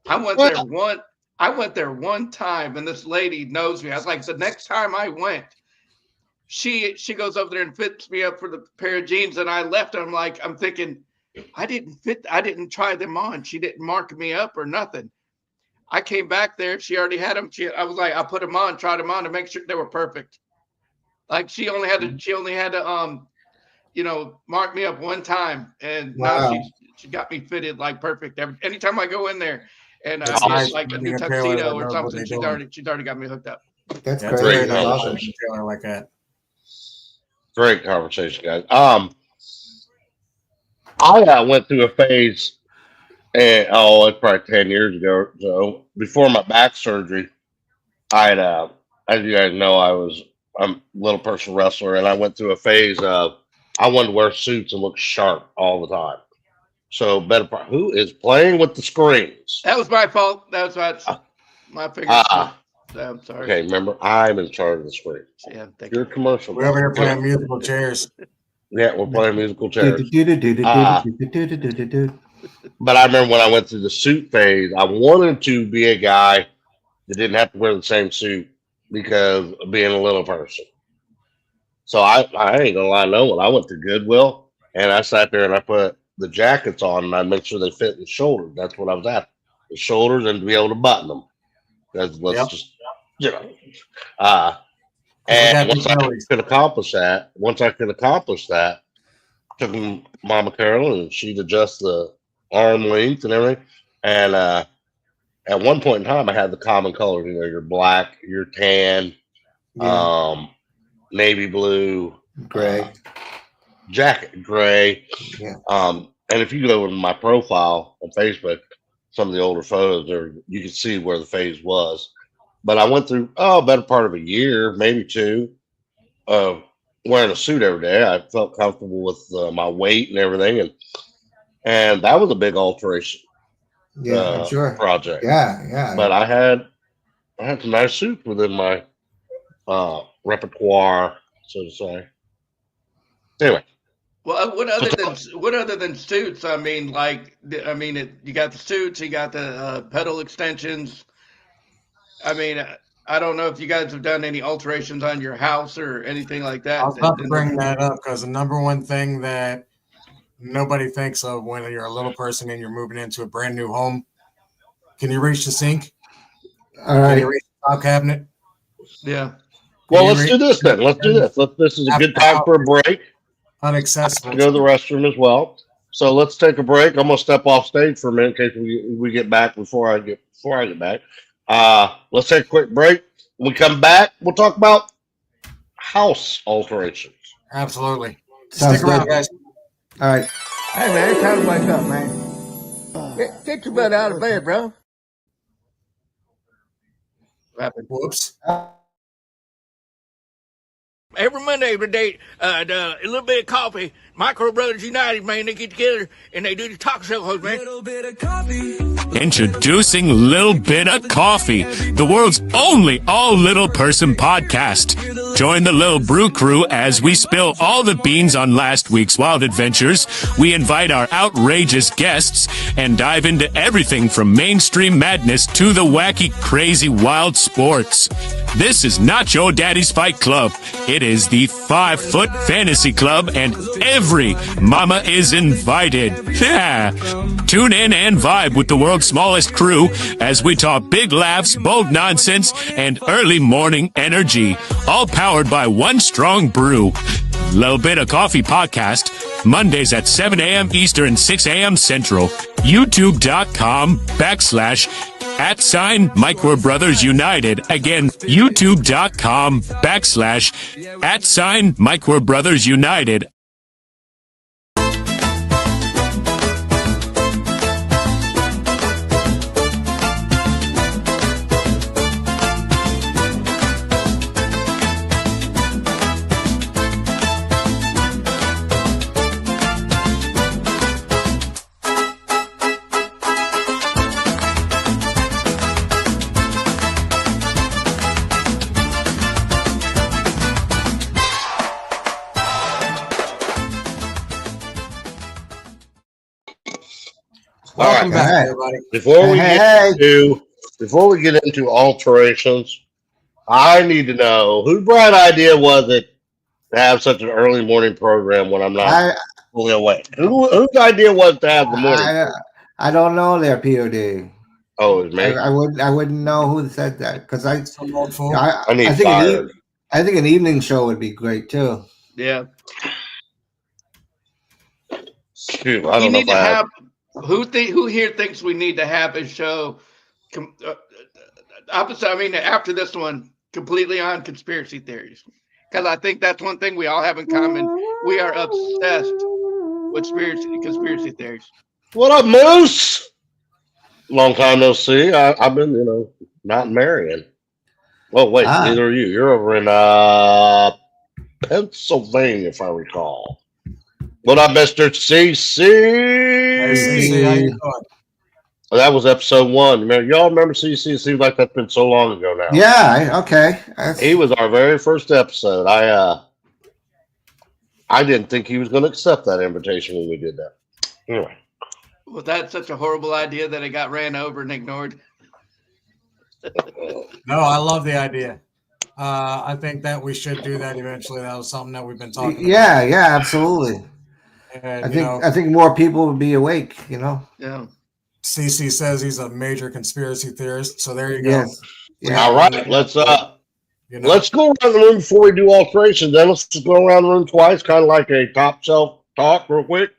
I went there one time, and this lady knows me. I was like, the next time I went, she goes over there and fits me up for the pair of jeans, and I left. I'm thinking, I didn't try them on. She didn't mark me up or nothing. I came back there. She already had them. I was like, I put them on, tried them on to make sure they were perfect. Like she only had to mark me up one time, and now she got me fitted like perfect. Anytime I go in there and I get like a new tuxedo or something, she's already got me hooked up. That's great. Awesome. Like that. Great conversation, guys. I went through a phase, and it's probably 10 years ago. So before my back surgery, as you guys know, I'm a little person wrestler, and I went through a phase of I wanted to wear suits and look sharp all the time. So who is playing with the screens? That was my fault. That was my fingers. I'm sorry. Okay, remember, I'm in charge of the screen. Yeah, you're commercial. We're over here playing musical chairs. Yeah, we're playing musical chairs. But I remember when I went through the suit phase, I wanted to be a guy that didn't have to wear the same suit because of being a little person. So I ain't gonna lie, no one. I went to Goodwill and I sat there and I put the jackets on and I make sure they fit in the shoulders. That's what I was at. The shoulders and to be able to button them. And once I could accomplish that, took Mama Carolyn and she'd adjust the arm length and everything. And at one point in time I had the common colors, your black, your tan, navy blue, gray, jacket, gray. Yeah. And if you go to my profile on Facebook, some of the older photos there, you can see where the phase was. But I went through a better part of a year, maybe two, of wearing a suit every day. I felt comfortable with my weight and everything, and that was a big alteration. Yeah, I'm sure. Project. Yeah. But I had some nice suits within my repertoire, so to say. Anyway. Well, what other than suits? I mean, you got the suits, you got the pedal extensions. I mean, I don't know if you guys have done any alterations on your house or anything like that. I was about to bring that up because the number one thing that nobody thinks of when you're a little person and you're moving into a brand new home. Can you reach the sink? All right. Can you reach the top cabinet? Yeah. Well, let's do this then. Let's do this. This is a good time for a break. Unaccessible. I go to the restroom as well. So let's take a break. I'm gonna step off stage for a minute in case we get back before I get back. Let's take a quick break. When we come back, we'll talk about house alterations. Absolutely. Sounds Stick around, good. guys. All right. Hey, man, it's time to wake up, man. Get your butt out of bed, bro. Whoops. Every Monday, every day, a little bit of coffee. Micro Brothers United, man, they get together and they do the talk show host, man. Little bit of coffee. Introducing Lil Bit of Coffee, the world's only all little person podcast. Join the Lil Brew Crew as we spill all the beans on last week's wild adventures. We invite our outrageous guests and dive into everything from mainstream madness to the wacky, crazy, wild sports. This is not your daddy's fight club. It is the 5-Foot Fantasy Club, and every mama is invited. Yeah. Tune in and vibe with the world's smallest crew as we talk big laughs, bold nonsense, and early morning energy. All powered by one strong brew. Little Bit of Coffee podcast, Mondays at 7 a.m. Eastern, 6 a.m. Central. YouTube.com/@Micro Brothers United. Again, YouTube.com/@Micro Brothers United. Welcome All right. back, everybody. Before we get into alterations, I need to know whose bright idea was it to have such an early morning program when I'm not fully awake? Whose idea was to have the morning? I don't know their POD. Oh, it was me. I wouldn't know who said that because I need fired. I think an evening show would be great too. Yeah. Shoot, I don't know if I have. Who here thinks we need to have a show opposite? I mean, after this one, completely on conspiracy theories, because I think that's one thing we all have in common. We are obsessed with conspiracy theories. What up, Moose? Long time no see. I've been, not marrying. Oh wait, neither are you. You're over in Pennsylvania, if I recall. What up, Mr. CC? Hey, CC, how you doing? That was episode 1. Y'all remember CC? It seems like that's been so long ago now. Yeah, okay. He was our very first episode. I didn't think he was going to accept that invitation when we did that. Anyway. Well, that's such a horrible idea that it got ran over and ignored. No, I love the idea. I think that we should do that eventually. That was something that we've been talking about. Yeah, absolutely. And, I think more people would be awake, Yeah. CC says he's a major conspiracy theorist, so there you go. Yes. Yeah. All right, let's go around the room before we do alterations. Then let's just go around the room twice, kind of like a top shelf talk, real quick.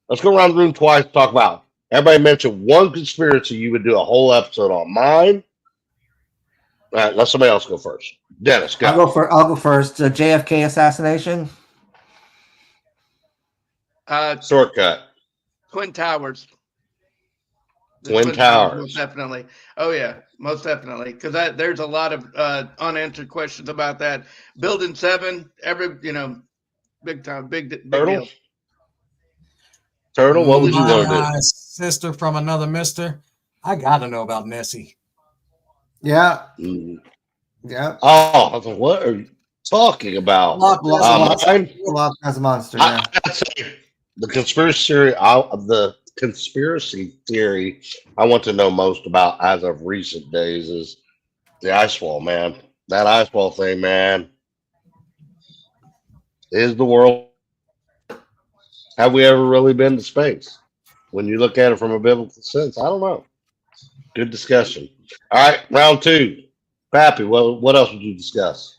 Let's go around the room twice. Talk about. Everybody mention one conspiracy you would do a whole episode on. Mine. All right, let somebody else go first. Dennis, go. I'll go first. JFK assassination. Shortcut. Twin Towers. Twin Towers. Most definitely. Oh yeah, most definitely. Because there's a lot of unanswered questions about that. Building 7, big time, big deal. Turtle, what would you want to do? Sister from another mister. I gotta know about Nessie. Yeah. Yeah. Oh, I was like, what are you talking about? Loch Ness Monster. Yeah. The conspiracy theory I want to know most about as of recent days is the ice wall, man. That ice wall thing, man. Is the world have we ever really been to space? When you look at it from a biblical sense, I don't know. Good discussion. All right, round two. Pappy, what else would you discuss?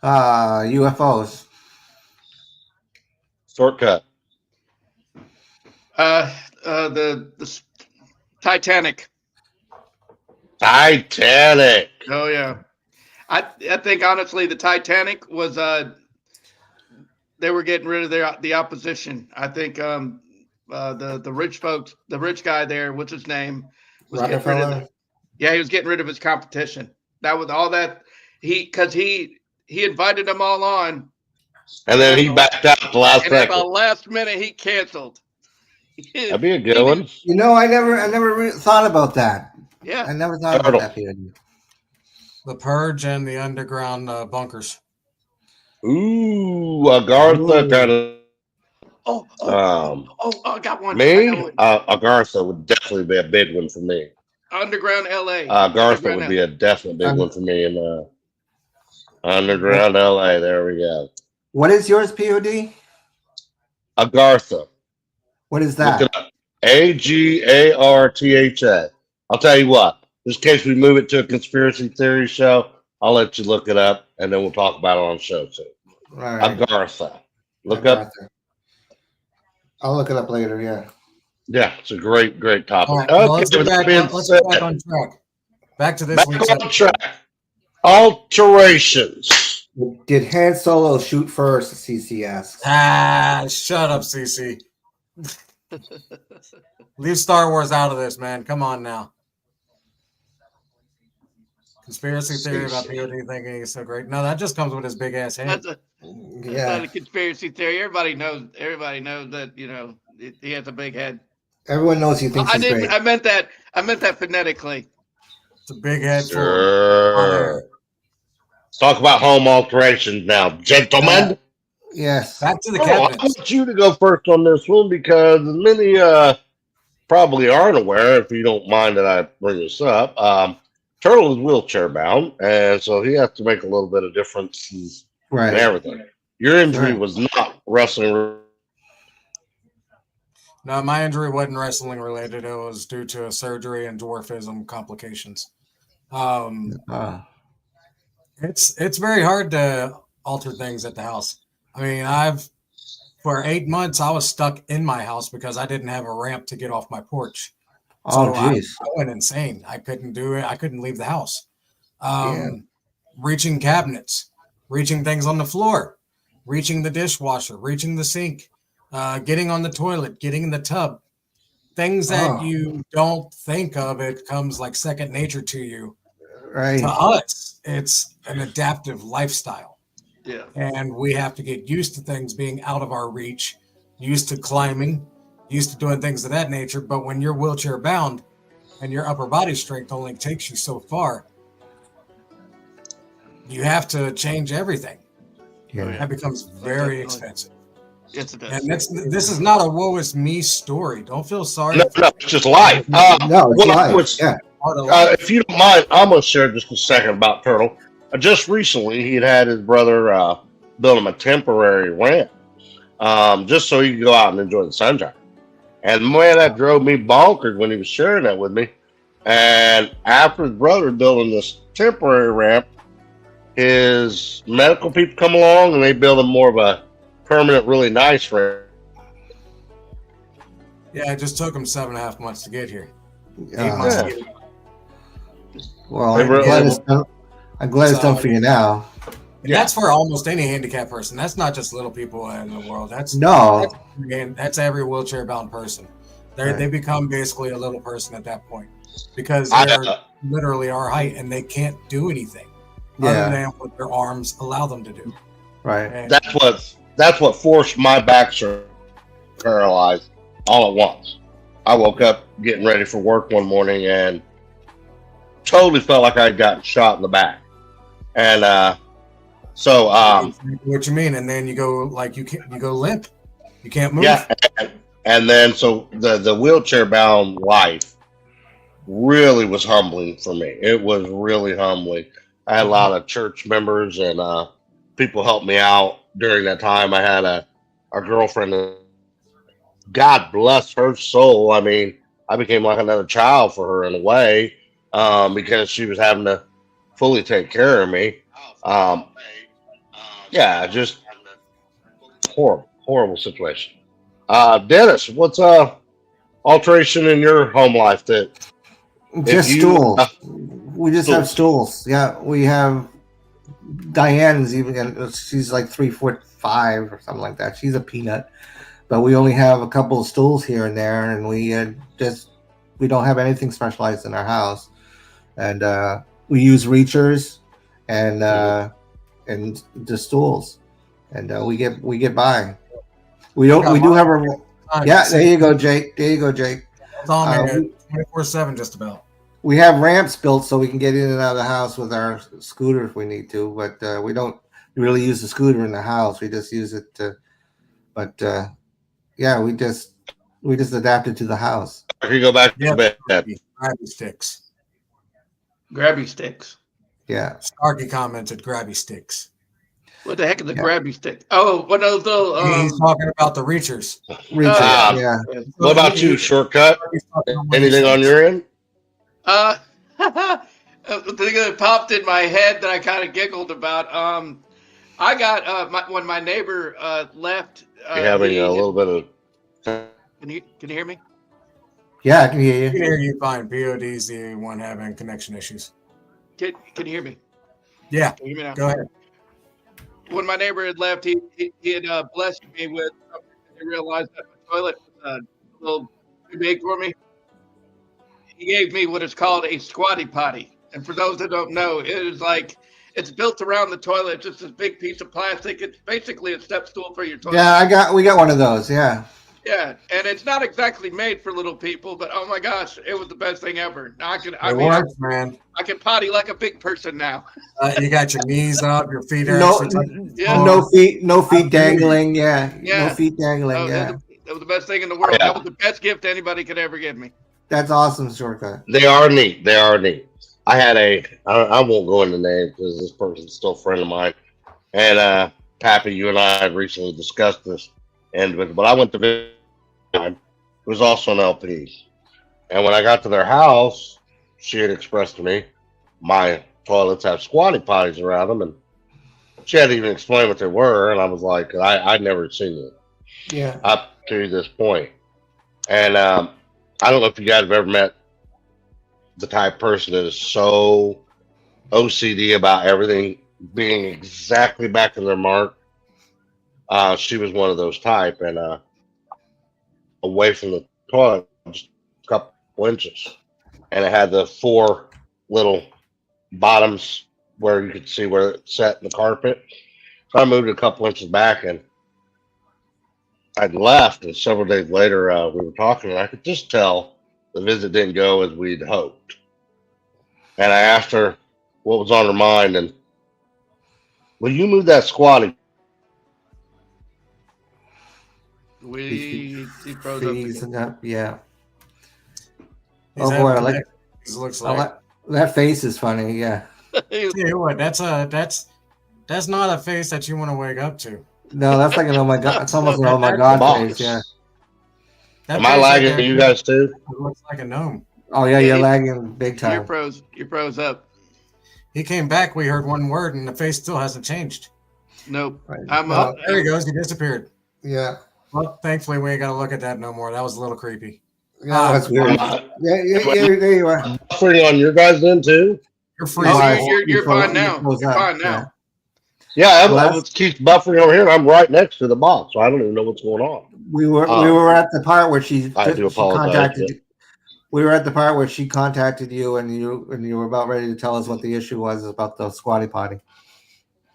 UFOs. Shortcut. The Titanic. Titanic. Oh yeah, I think honestly the Titanic was they were getting rid of the opposition. I think the rich folks, the rich guy there, what's his name, was getting rid of he was getting rid of his competition. That was all that because he invited them all on, and then he backed out at the last and second. at the last minute he canceled. That'd be a good one. You know, I never thought about that. Yeah, I never thought about that. The Purge and the underground bunkers. Ooh, Agartha kind of. I got one. Me, Agartha would definitely be a big one for me. Underground LA. Agartha would be a definite big one for me in Underground LA. There we go. What is yours, POD? Agartha. What is that? Look it up. Agartha. I'll tell you what. Just in case we move it to a conspiracy theory show, I'll let you look it up, and then we'll talk about it on the show too. Right. Agartha. Look up. I'll look it up later. Yeah. Yeah, it's a great topic. Right, well, let's get back on track. Back to this week's track. Alterations. Did Han Solo shoot first? CC asks. Shut up, CC. Leave Star Wars out of this, man. Come on now. Conspiracy theory about POD thinking he's so great. No, that just comes with his big ass head. That's not a conspiracy theory. Everybody knows that, he has a big head. Everyone knows he thinks he's great. I meant that phonetically. It's a big head. Sure. Let's talk about home alterations now, gentlemen. Yes. Back to the cabinets. I want you to go first on this one because many probably aren't aware, if you don't mind that I bring this up. Turtle is wheelchair bound, and so he has to make a little bit of difference in everything. Your injury was not wrestling. No, my injury wasn't wrestling related. It was due to a surgery and dwarfism complications. It's very hard to alter things at the house. I mean, for 8 months I was stuck in my house because I didn't have a ramp to get off my porch. So I went insane. I couldn't do it. I couldn't leave the house. Reaching cabinets, reaching things on the floor, reaching the dishwasher, reaching the sink, getting on the toilet, getting in the tub. Things that you don't think of, it comes like second nature to you. Right. To us, it's an adaptive lifestyle. Yeah. And we have to get used to things being out of our reach, used to climbing, used to doing things of that nature. But when you're wheelchair bound and your upper body strength only takes you so far, you have to change everything. Yeah. That becomes very expensive. Yes, it does. And this is not a woe is me story. Don't feel sorry. No, it's just life. No, it's life. If you don't mind, I'm going to share just a second about Turtle. Just recently, he had his brother build him a temporary ramp just so he could go out and enjoy the sunshine. And man, that drove me bonkers when he was sharing that with me. And after his brother building this temporary ramp, his medical people come along and they build him more of a permanent, really nice ramp. Yeah, it just took him 7.5 months to get here. 8 months to get here. Well, I'm glad it's done for you now. And that's for almost any handicapped person. That's not just little people in the world. That's every wheelchair bound person. They become basically a little person at that point because they're literally our height and they can't do anything other than what their arms allow them to do. Right. And that's what forced my back surgery paralyzed all at once. I woke up getting ready for work one morning and totally felt like I'd gotten shot in the back. And what you mean? And then you go you go limp. You can't move. Yeah, and then so the wheelchair bound life really was humbling for me. It was really humbling. I had a lot of church members and people helped me out during that time. I had a girlfriend God bless her soul. I mean, I became like another child for her in a way, because she was having to fully take care of me. Um, yeah, just horrible, horrible situation. Dennis, what's alteration in your home life that if Just you stools. We just have stools? stools. Yeah, we have Diane's even. She's like 3'5" or something like that. She's a peanut, but we only have a couple of stools here and there, and we don't have anything specialized in our house, and we use reachers and the stools, and we get by. We don't. We do have a. Yeah, there you go, Jake. There you go, Jake. It's on me 24/7, just about. We have ramps built so we can get in and out of the house with our scooter if we need to, but we don't really use the scooter in the house. We just use it to. But yeah, we just adapted to the house. I could go back to bed. Grabby sticks. Grabby sticks. Yeah. Starkey commented grabby sticks. What the heck is the grabby stick? Oh, what those little. He's talking about the reachers. Yeah. What about you, Shortcut? Anything on your end? The thing that popped in my head that I kind of giggled about. I got when my neighbor left. You're having a little bit of. Can you hear me? Yeah, I can hear you. I can hear you fine. POD's the one having connection issues. Can you hear me? Yeah. Can you hear me now? Go ahead. When my neighbor had left, he had blessed me with something. He realized that my toilet was a little too big for me. He gave me what is called a squatty potty. And for those that don't know, it is like it's built around the toilet. It's just this big piece of plastic. It's basically a step stool for your toilet. Yeah, we got one of those. Yeah. Yeah, and it's not exactly made for little people, but oh my gosh, it was the best thing ever. Now works, man. I can potty like a big person now. You got your knees up, your feet are no feet dangling. Yeah, no feet dangling. Yeah, that was the best thing in the world. That was the best gift anybody could ever give me. That's awesome, Shortcut. They are neat. They are neat. I had I won't go into names because this person's still a friend of mine. And Pappy, you and I have recently discussed this. But I went to visit him. It was also an LP. And when I got to their house, she had expressed to me, my toilets have squatty potties around them. And she had to even explain what they were. And I was like, I'd never seen it. Yeah. Up to this point. And I don't know if you guys have ever met the type of person that is so OCD about everything being exactly back in their mark. She was one of those type, and away from the toilet, just a couple inches, and it had the 4 little bottoms where you could see where it set in the carpet. So I moved it a couple inches back, and I'd left. And several days later, we were talking, and I could just tell the visit didn't go as we'd hoped. And I asked her what was on her mind, and will you move that squatty? He froze up. Yeah. He's boy, looks like that face is funny. Yeah. Yeah, what? That's not a face that you want to wake up to. No, that's like an oh my god. It's almost an oh my god face. Yeah. Am I lagging for you guys too? It looks like a gnome. Oh yeah, you're lagging big time. You're froze up. He came back. We heard one word, and the face still hasn't changed. Nope. Right. There he goes. He disappeared. Yeah. Well, thankfully, we ain't got to look at that no more. That was a little creepy. Yeah, that's weird. Yeah, there you are. Buffering on your guys then too? You're free. You're fine now. You're fine now. Yeah, it keeps buffering over here, and I'm right next to the box, so I don't even know what's going on. We were at the part where she contacted you. We were at the part where she contacted you, and you were about ready to tell us what the issue was about the squatty potty.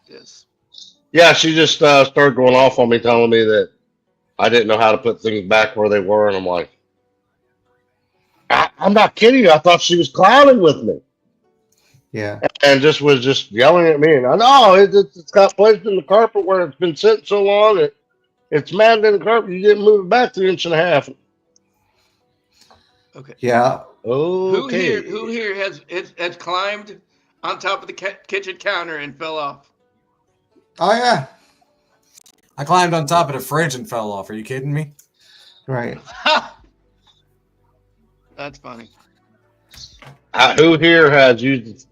Yes. Yeah, she just started going off on me, telling me that I didn't know how to put things back where they were, and I'm like, I'm not kidding you. I thought she was clowning with me. Yeah. And was just yelling at me, and I know it's got placed in the carpet where it's been sitting so long. It's matted in the carpet. You didn't move it back 3.5 inches. Okay. Yeah. Okay. Who here has climbed on top of the kitchen counter and fell off? Oh yeah. I climbed on top of the fridge and fell off. Are you kidding me? Right. That's funny. Who here has used?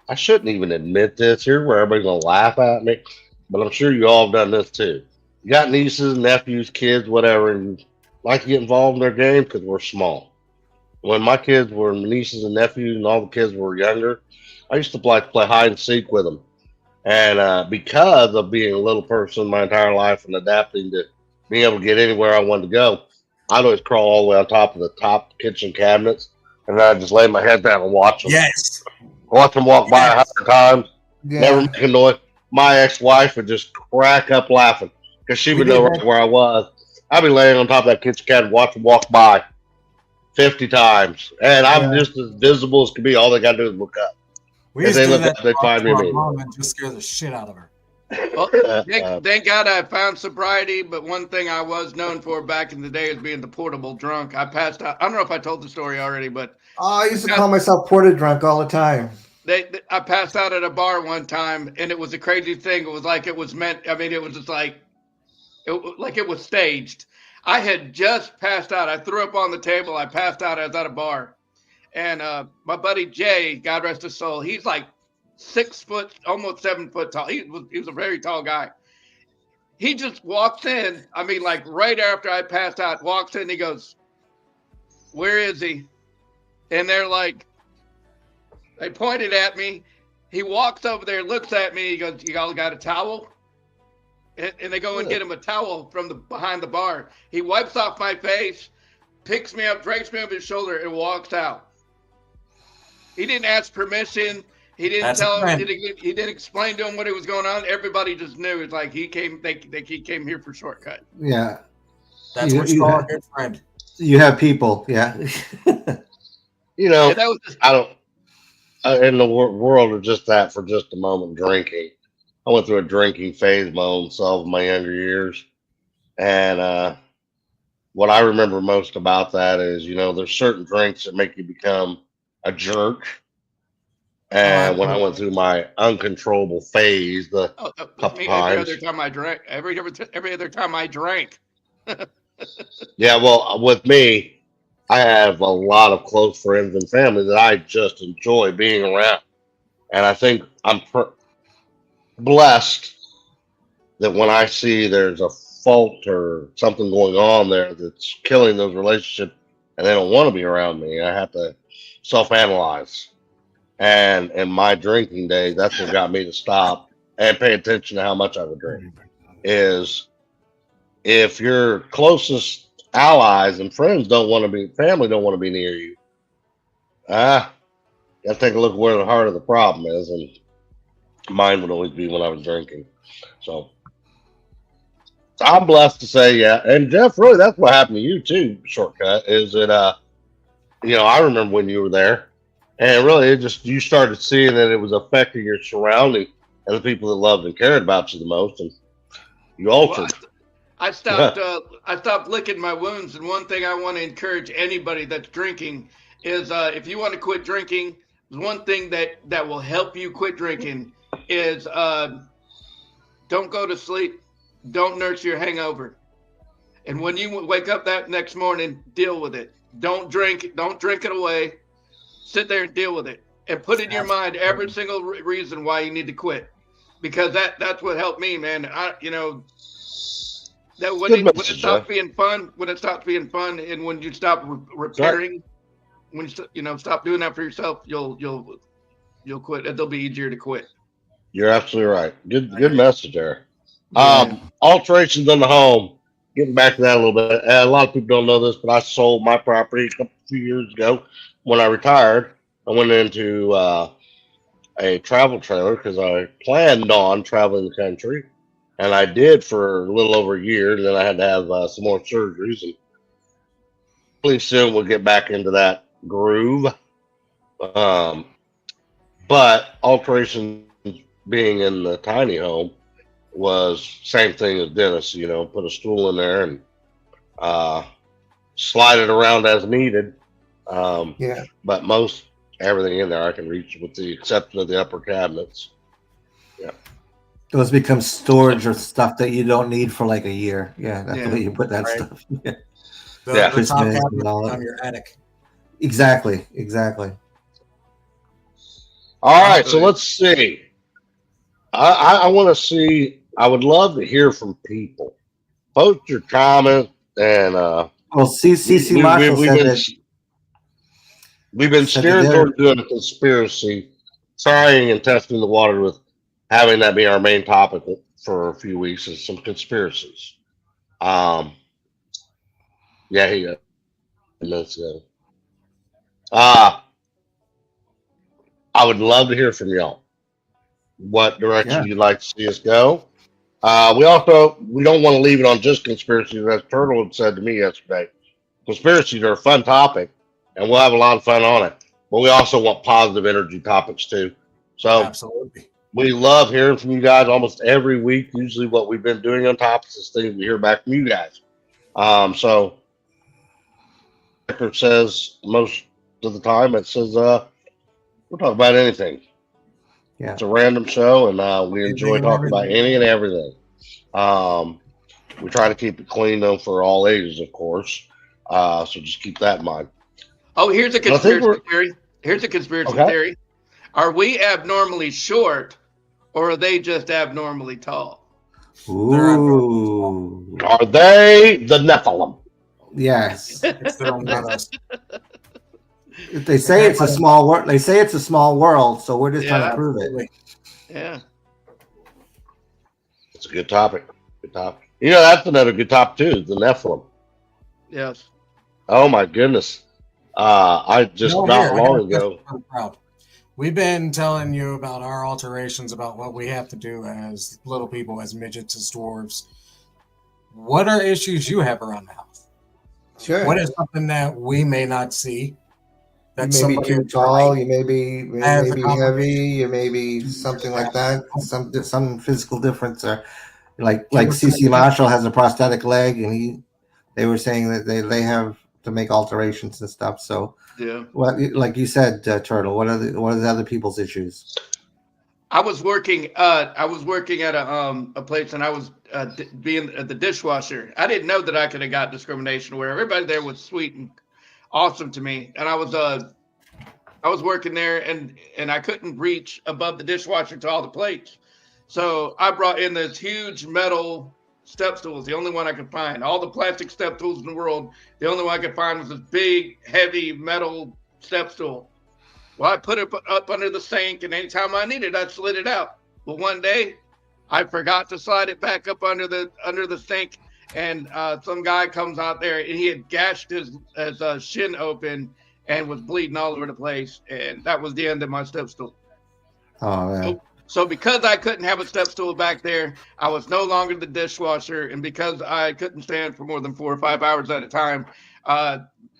I shouldn't even admit this here, where everybody's gonna laugh at me, but I'm sure you all have done this too. You got nieces, nephews, kids, whatever, and you like to get involved in their game because we're small. When my kids were nieces and nephews, and all the kids were younger, I used to like to play hide and seek with them. And because of being a little person my entire life and adapting to being able to get anywhere I wanted to go, I'd always crawl all the way on top of the top kitchen cabinets, and then I'd just lay my head down and watch them. Yes. Watch them walk by 100 times, never Yeah. make a noise. My ex-wife would just crack up laughing because she We would did know that. right where I was. I'd be laying on top of that kitchen cabinet, watch them walk by 50 times, and I'm Yeah. just as visible as could be. All they got to do is look up. We If used they to do look that up, they find me to our immediately. mom and just scare the shit out of her. Well, thank God I found sobriety, but one thing I was known for back in the day is being the portable drunk. I passed out. I don't know if I told the story already, but Oh, I used to call myself porta drunk all the time. I passed out at a bar one time, and it was a crazy thing. It was like it was meant. I mean, it was just like it was staged. I had just passed out. I threw up on the table. I passed out. I was at a bar, and my buddy Jay, God rest his soul, he's like 6 foot, almost 7 foot tall. He was a very tall guy. He just walks in. I mean, like right after I passed out, walks in. He goes, "Where is he?" And they're like, they pointed at me. He walks over there, looks at me. He goes, "You all got a towel?" And they go and get him a towel from the behind the bar. He wipes off my face, picks me up, drapes me over his shoulder, and walks out. He didn't ask permission. He didn't tell him. He didn't explain to him what was going on. Everybody just knew. It's like he came. He came here for shortcut. Yeah. That's what you call a good friend. You have people. Yeah. You know, that was just, I don't. In the world of just that for just a moment, drinking. I went through a drinking phase my own self in my younger years, and what I remember most about that is, there's certain drinks that make you become a jerk. And when I went through my uncontrollable phase, the couple times, every other time I drank, every other time I drank. Yeah, well, with me, I have a lot of close friends and family that I just enjoy being around, and I think I'm blessed that when I see there's a fault or something going on there that's killing those relationships, and they don't want to be around me, I have to self-analyze. And in my drinking days, that's what got me to stop and pay attention to how much I would drink. Is if your closest allies and friends family don't want to be near you, gotta take a look where the heart of the problem is. And mine would always be when I was drinking. So I'm blessed to say, yeah. And Jeff, really, that's what happened to you too. Shortcut is that, I remember when you were there, and really, you started seeing that it was affecting your surrounding and the people that loved and cared about you the most, and you altered. I stopped licking my wounds. And one thing I want to encourage anybody that's drinking is, if you want to quit drinking, one thing that will help you quit drinking is don't go to sleep, don't nurse your hangover, and when you wake up that next morning, deal with it. Don't drink it away. Sit there and deal with it, and put in your mind every single reason why you need to quit, because that's what helped me, man. That when it stops being fun, and when you stop repairing, when you stop doing that for yourself, you'll quit. It'll be easier to quit. You're absolutely right. Good message there. Alterations in the home. Getting back to that a little bit. A lot of people don't know this, but I sold my property a few years ago. When I retired, I went into a travel trailer because I planned on traveling the country, and I did for a little over a year. And then I had to have some more surgeries, and pretty soon we'll get back into that groove. But alterations being in the tiny home was same thing as Dennis. Put a stool in there and slide it around as needed. But most everything in there I can reach, with the exception of the upper cabinets. Yeah. Those become storage or stuff that you don't need for like a year. Yeah, that's the way you put that stuff. The, Yeah. the top Christmas cabinet and all on that. your attic. Exactly. All right, so let's see. I want to see. I would love to hear from people. Post your comment, and Well, CC we, we, Marshall we've said been that steering they're toward doing a conspiracy, trying and testing the water with having that be our main topic for a few weeks is some conspiracies. Yeah, he got minutes ago. I would love to hear from y'all. What direction yeah. you'd like to see us go? We don't want to leave it on just conspiracies, as Turtle had said to me yesterday. Conspiracies are a fun topic, and we'll have a lot of fun on it. But we also want positive energy topics too. So Absolutely. we love hearing from you guys almost every week. Usually, what we've been doing on topics is things we hear back from you guys. So it says most of the time it says we'll talk about anything. Yeah. It's a random show, and we enjoy talking about any and everything. We try to keep it clean though for all ages, of course. So just keep that in mind. Oh, here's a And I think conspiracy theory. Here's a conspiracy theory. Are we abnormally short, or are they just abnormally tall? Ooh. Are they the Nephilim? Yes. It's their own us. They say it's a small world. They say it's a small world, so we're just trying to Yeah. prove it. Yeah. It's a good topic. Good topic. You know, that's another good topic too, the Nephilim. Yes. Oh my goodness. I just No, not here, I got long a ago. question for the crowd. We've been telling you about our alterations, about what we have to do as little people, as midgets, as dwarves. What are issues you have around the house? Sure. What is something that we may not see? You may be too tall. You may be has heavy. You may be something like that. Some physical difference, or like CC Marshall has a prosthetic leg, and they were saying that they have to make alterations and stuff. So yeah, like you said, Turtle. What are the other people's issues? I was working at a place, and I was being the dishwasher. I didn't know that I could have got discrimination where everybody there was sweet and awesome to me, and I was working there, and I couldn't reach above the dishwasher to all the plates, so I brought in this huge metal step stool. The only one I could find. All the plastic step tools in the world, the only one I could find was this big, heavy metal step stool. Well, I put it up under the sink, and anytime I needed it, I slid it out. Well, one day, I forgot to slide it back up under the sink, and some guy comes out there, and he had gashed his shin open and was bleeding all over the place, and that was the end of my step stool. Oh man. So because I couldn't have a step stool back there, I was no longer the dishwasher, and because I couldn't stand for more than 4 or 5 hours at a time,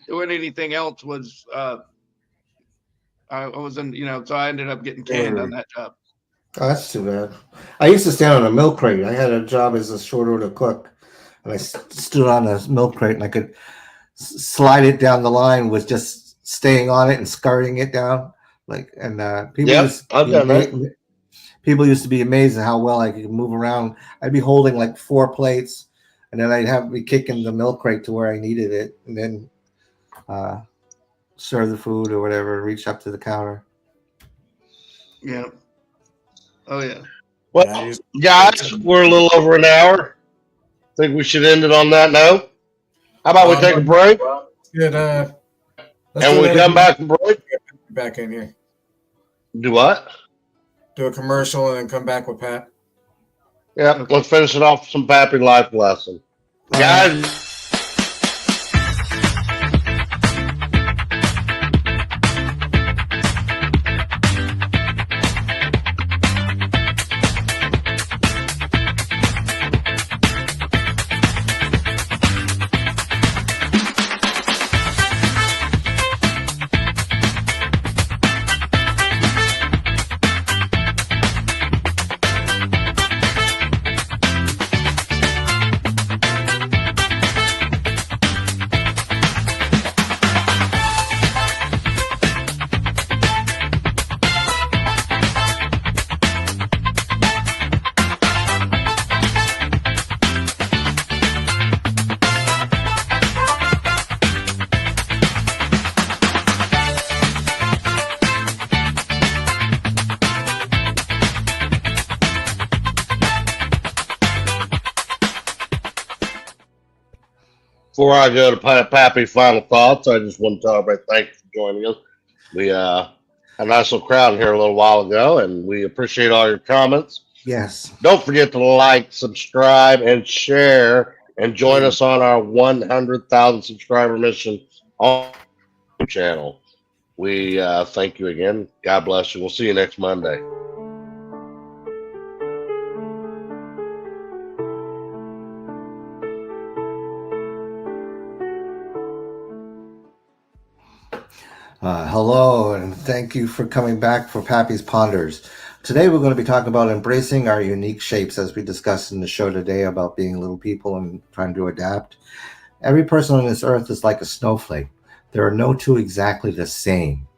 doing anything else was I wasn't, so I ended up getting canned on that job. Oh, that's too bad. I used to stand on a milk crate. I had a job as a short order cook, and I stood on a milk crate, and I could slide it down the line with just staying on it and scurrying it down. People used to be amazed at how well I could move around. I'd be holding like 4 plates, and then I'd have me kicking the milk crate to where I needed it, and then serve the food or whatever, reach up to the counter. Yeah. Oh yeah. Well, guys, we're a little over an hour. Think we should end it on that note. How about we take a break? Good. And we come back from break. Back in here. Do what? Do a commercial and then come back with Pat. Yeah, let's finish it off with some Pappy life lesson. Guys. Before I go to Pappy's final thoughts, I just want to tell everybody thank you for joining us. We had a nice little crowd in here a little while ago, and we appreciate all your comments. Yes. Don't forget to like, subscribe, and share, and join us on our 100,000 subscriber mission on the channel. We thank you again. God bless you. We'll see you next Monday. Hello, and thank you for coming back for Pappy's Ponders. Today we're going to be talking about embracing our unique shapes, as we discussed in the show today about being little people and trying to adapt. Every person on this earth is like a snowflake. There are no two exactly the same.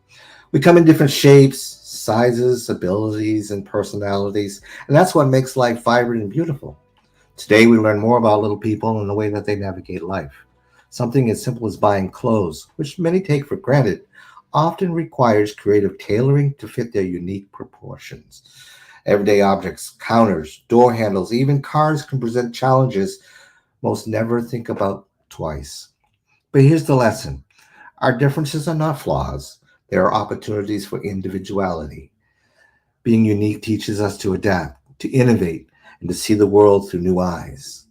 We come in different shapes, sizes, abilities, and personalities, and that's what makes life vibrant and beautiful. Today we learn more about little people and the way that they navigate life. Something as simple as buying clothes, which many take for granted, often requires creative tailoring to fit their unique proportions. Everyday objects, counters, door handles, even cars can present challenges most never think about twice. But here's the lesson. Our differences are not flaws. They are opportunities for individuality. Being unique teaches us to adapt, to innovate, and to see the world through new eyes.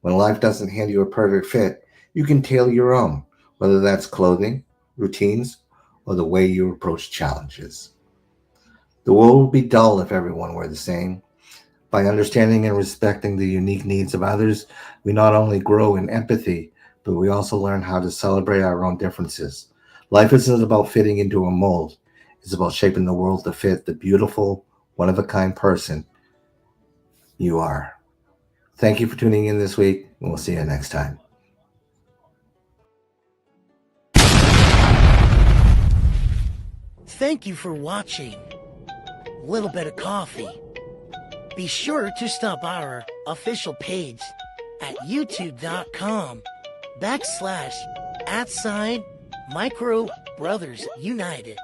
When life doesn't hand you a perfect fit, you can tailor your own, whether that's clothing, routines, or the way you approach challenges. The world would be dull if everyone were the same. By understanding and respecting the unique needs of others, we not only grow in empathy, but we also learn how to celebrate our own differences. Life isn't about fitting into a mold. It's about shaping the world to fit the beautiful, one-of-a-kind person you are. Thank you for tuning in this week, and we'll see you next time. Thank you for watching A Little Bit of Coffee. Be sure to stop by our official page at youtube.com/@Micro Brothers United.